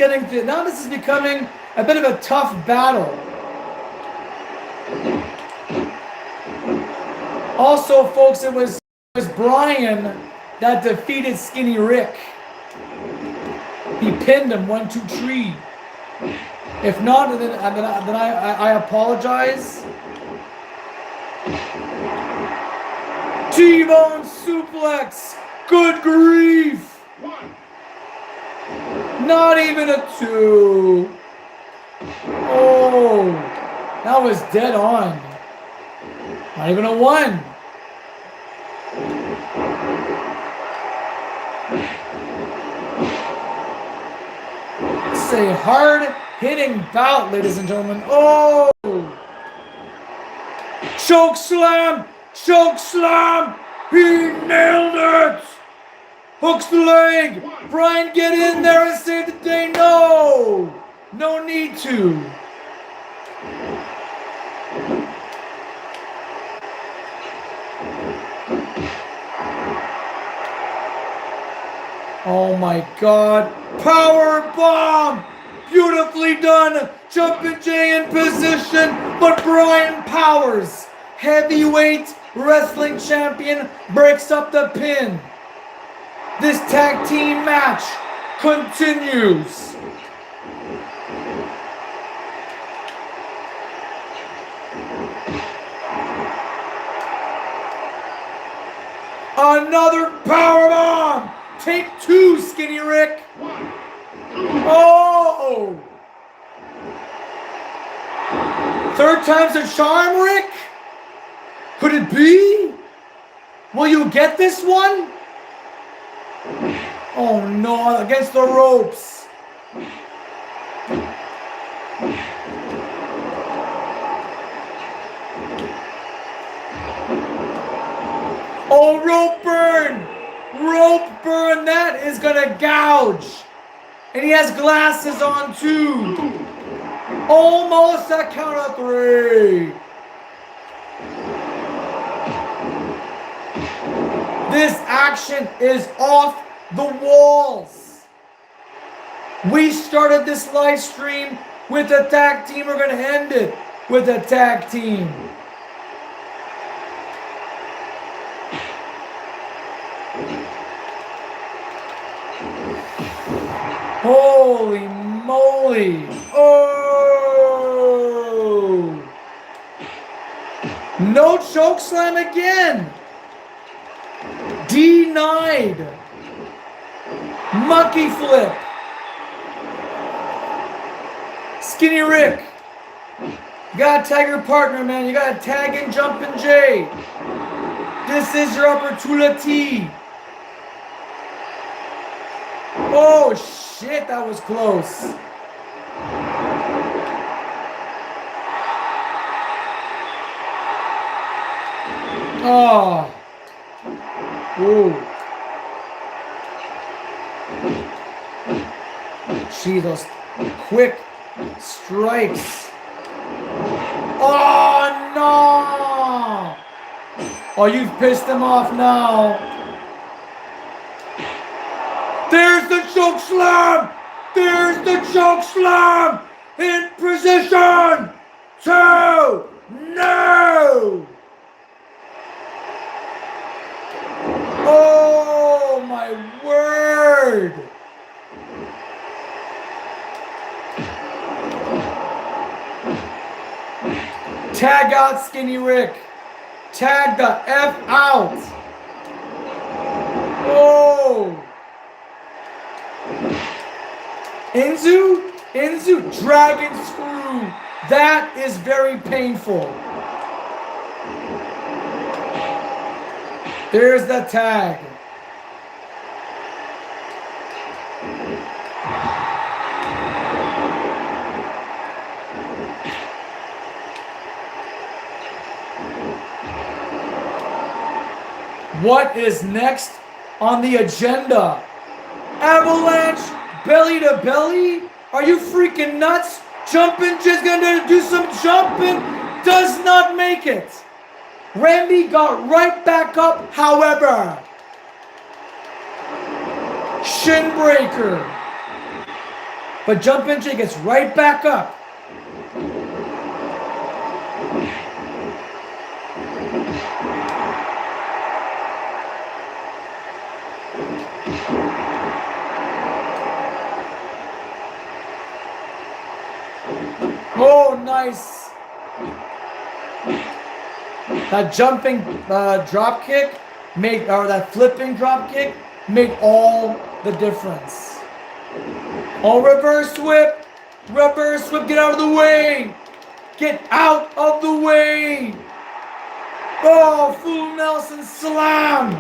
is becoming a bit of a tough battle. Also, folks, it was Bryan that defeated Skinny Rick. He pinned him 1, 2, 3. If not, then I apologize. T-bone suplex. Good grief. Not even a 2. Oh, that was dead on. Not even a 1. It's a hard-hitting bout, ladies and gentlemen. Oh! Choke slam! Choke slam! He nailed it! Hooks the leg! Bryan, get in there and save the day! No! No need to. Oh my God. Power bomb! Beautifully done. Jumpin' Jay in position, but Bryan Powers, heavyweight wrestling champion, breaks up the pin. This tag team match continues. Another power bomb. Take 2, Skinny Rick. Oh! Third time's a charm, Rick? Could it be? Will you get this one? Oh no, against the ropes. Oh, rope burn! Rope burn, that is gonna gouge. And he has glasses on too. Almost a count of 3. This action is off the walls. We started this live stream with a tag team. We're gonna end it with a tag team. Holy moly. Oh! No choke slam again. Denied. Monkey flip. Skinny Rick. You gotta tag your partner, man. You gotta tag and Jumpin' Jay. This is your opportunity. Oh shit, that was close. Oh. Ooh. Gee, those quick strikes. Oh no! Oh, you've pissed him off now. There's the choke slam! There's the choke slam! In position! 2! No! Oh my word! Tag out Skinny Rick. Tag the F out. Oh! Ncwa dragon screw. That is very painful. There's the tag. What is next on the agenda? Avalanche belly to belly? Are you freaking nuts? Jumpin' just gonna do some jumping. Does not make it. Randy got right back up, however. Shin breaker. But Jumpin' Jay gets right back up. Oh, nice. That jumping drop kick made, or that flipping drop kick made all the difference. Oh, reverse whip. Reverse whip, get out of the way. Get out of the way. Oh, full Nelson slam.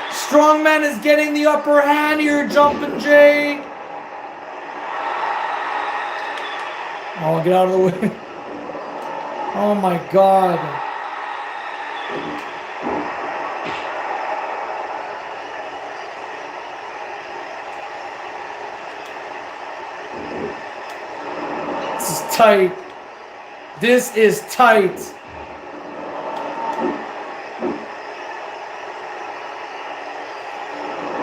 Strongman is getting the upper hand here, Jumpin' Jay. Oh, get out of the way. Oh my God. This is tight. This is tight.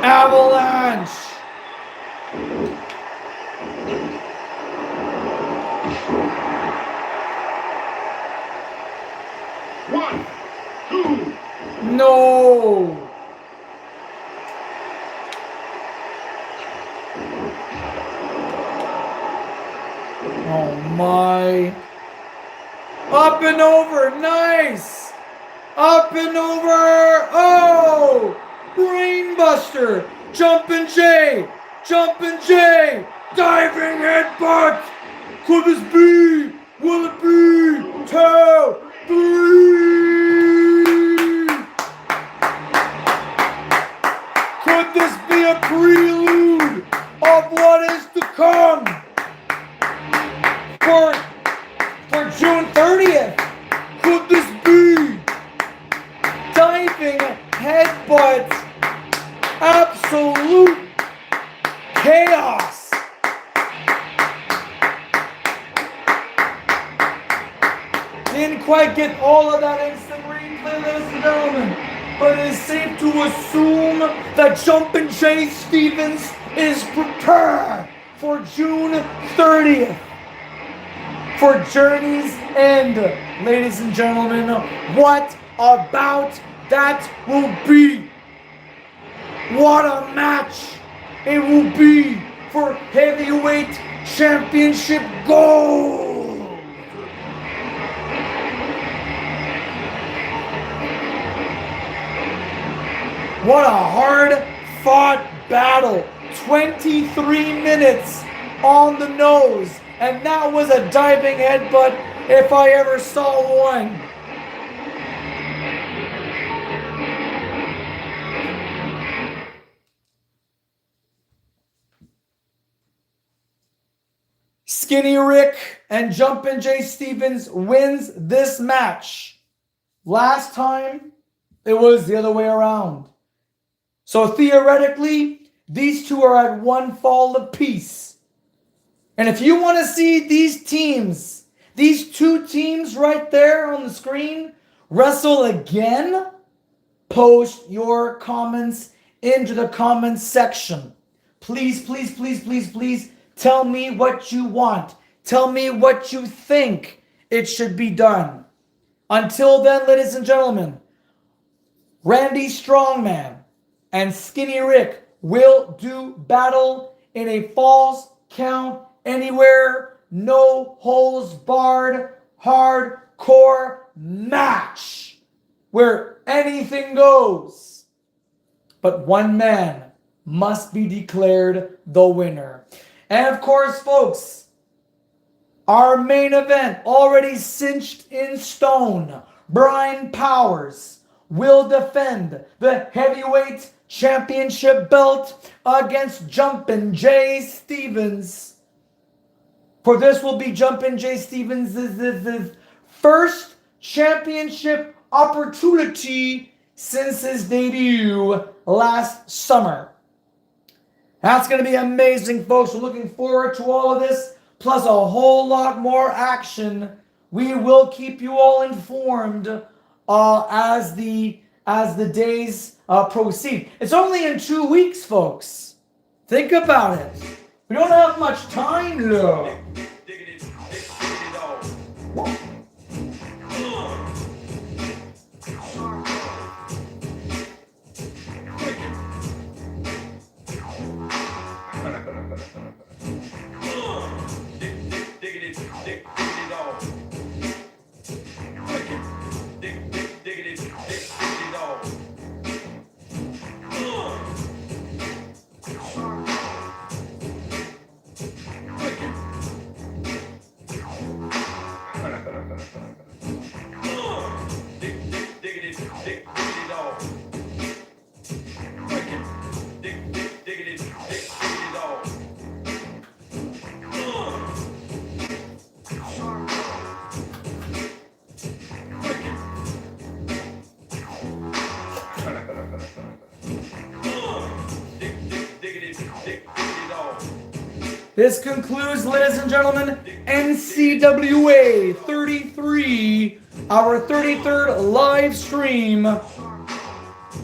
Avalanche. One, two. No. Oh my. Up and over. Nice. Up and over. Oh. Brainbuster. Jumpin' Jay. Jumpin' Jay. Diving headbutt. Could this be? Will it be? 2, 3. Could this be a prelude of what is to come for June 30th? Could this be diving headbutt? Absolute chaos. Didn't quite get all of that instant replay, ladies and gentlemen, but it is safe to assume that Jumpin' Jay Stevens is prepared for June 30th for Journey's End. Ladies and gentlemen, what about that will be? What a match it will be for heavyweight championship gold. What a hard-fought battle. 23 minutes on the nose. And that was a diving headbutt if I ever saw one. Skinny Rick and Jumpin' Jay Stevens wins this match. Last time, it was the other way around. So theoretically, these two are at one fall apiece. And if you want to see these teams, these two teams right there on the screen, wrestle again, post your comments into the comments section. Please, please, please, please, please tell me what you want. Tell me what you think it should be done. Until then, ladies and gentlemen, Randy Strongman and Skinny Rick will do battle in a Falls Count Anywhere, no holds barred, hardcore match where anything goes. But one man must be declared the winner. And of course, folks, our main event already cinched in stone. Brian Powers will defend the heavyweight championship belt against Jumpin' Jay Stevens. For this will be Jumpin' Jay Stevens' first championship opportunity since his debut last summer. That's going to be amazing, folks. We're looking forward to all of this, plus a whole lot more action. We will keep you all informed as the days proceed. It's only in 2 weeks, folks. Think about it. We don't have much time, though. This concludes, ladies and gentlemen, NCWA 33, our 33rd live stream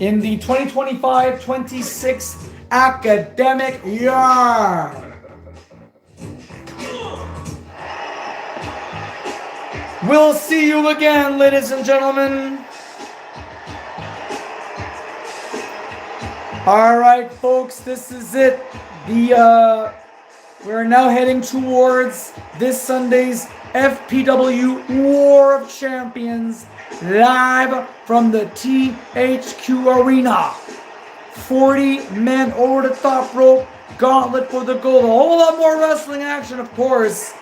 in the 2025-26 academic year. We'll see you again, ladies and gentlemen. All right, folks, this is it. We're now heading towards this Sunday's FPW War of Champions, live from the THQ Arena. 40 men over the top rope, gauntlet for the gold. A whole lot more wrestling action, of course,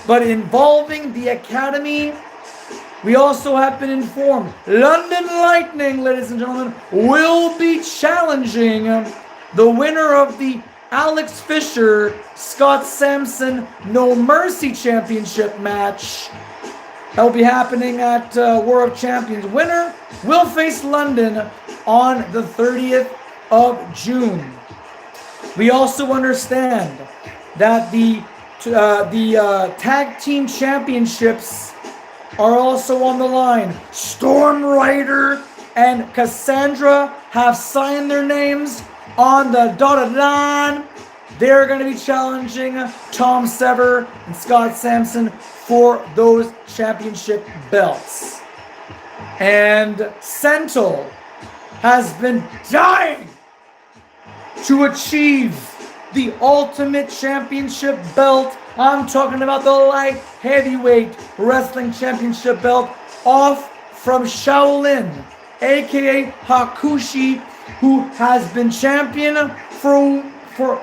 but involving the Academy. We also have been informed London Lightning, ladies and gentlemen, will be challenging the winner of the Alex Fisher, Scott Sampson, No Mercy Championship match. That will be happening at War of Champions. Winner will face London on the 30th of June. We also understand that the tag team championships are also on the line. Storm Rider and Cassandra have signed their names on the dotted line. They're going to be challenging Tom Sever and Scott Sampson for those championship belts. And Sentinel has been dying to achieve the Ultimate Championship belt. I'm talking about the Light Heavyweight Wrestling Championship belt off from Shaolin, aka Hakushi who has been champion for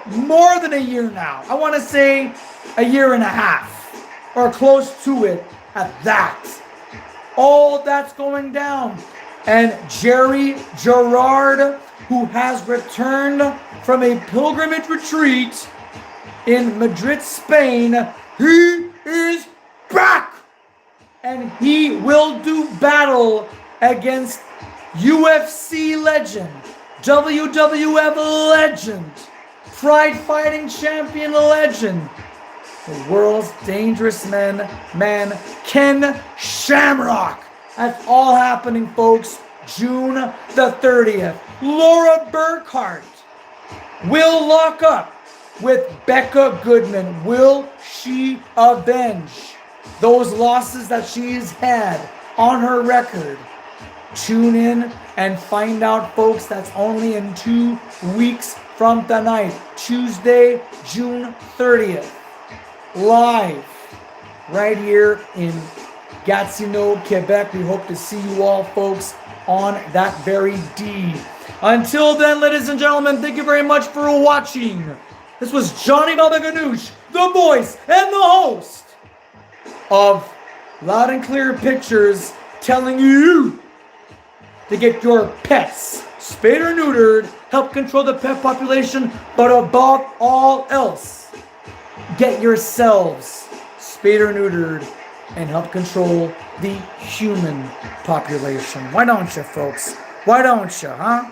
more than a year now. I want to say a year and a half, or close to it at that. All that's going down. And Jerry Gerard, who has returned from a pilgrimage retreat in Madrid, Spain, he is back. And he will do battle against UFC legend, WWF legend, Pride Fighting Champion legend, the world's dangerous man, Ken Shamrock. That's all happening, folks, June the 30th. Laura Burkhart will lock up with Becca Goodman. Will she avenge those losses that she's had on her record? Tune in and find out, folks. That's only in 2 weeks from tonight, Tuesday, June 30th. Live right here in Gatineau, Quebec. We hope to see you all, folks, on that very D. Until then, ladies and gentlemen, thank you very much for watching. This was Johnny Baba Ganoush, the voice and the host of Loud and Clear Pictures, telling you to get your pets spayed or neutered, help control the pet population, but above all else, get yourselves spayed or neutered and help control the human population. Why don't you, folks? Why don't you, huh?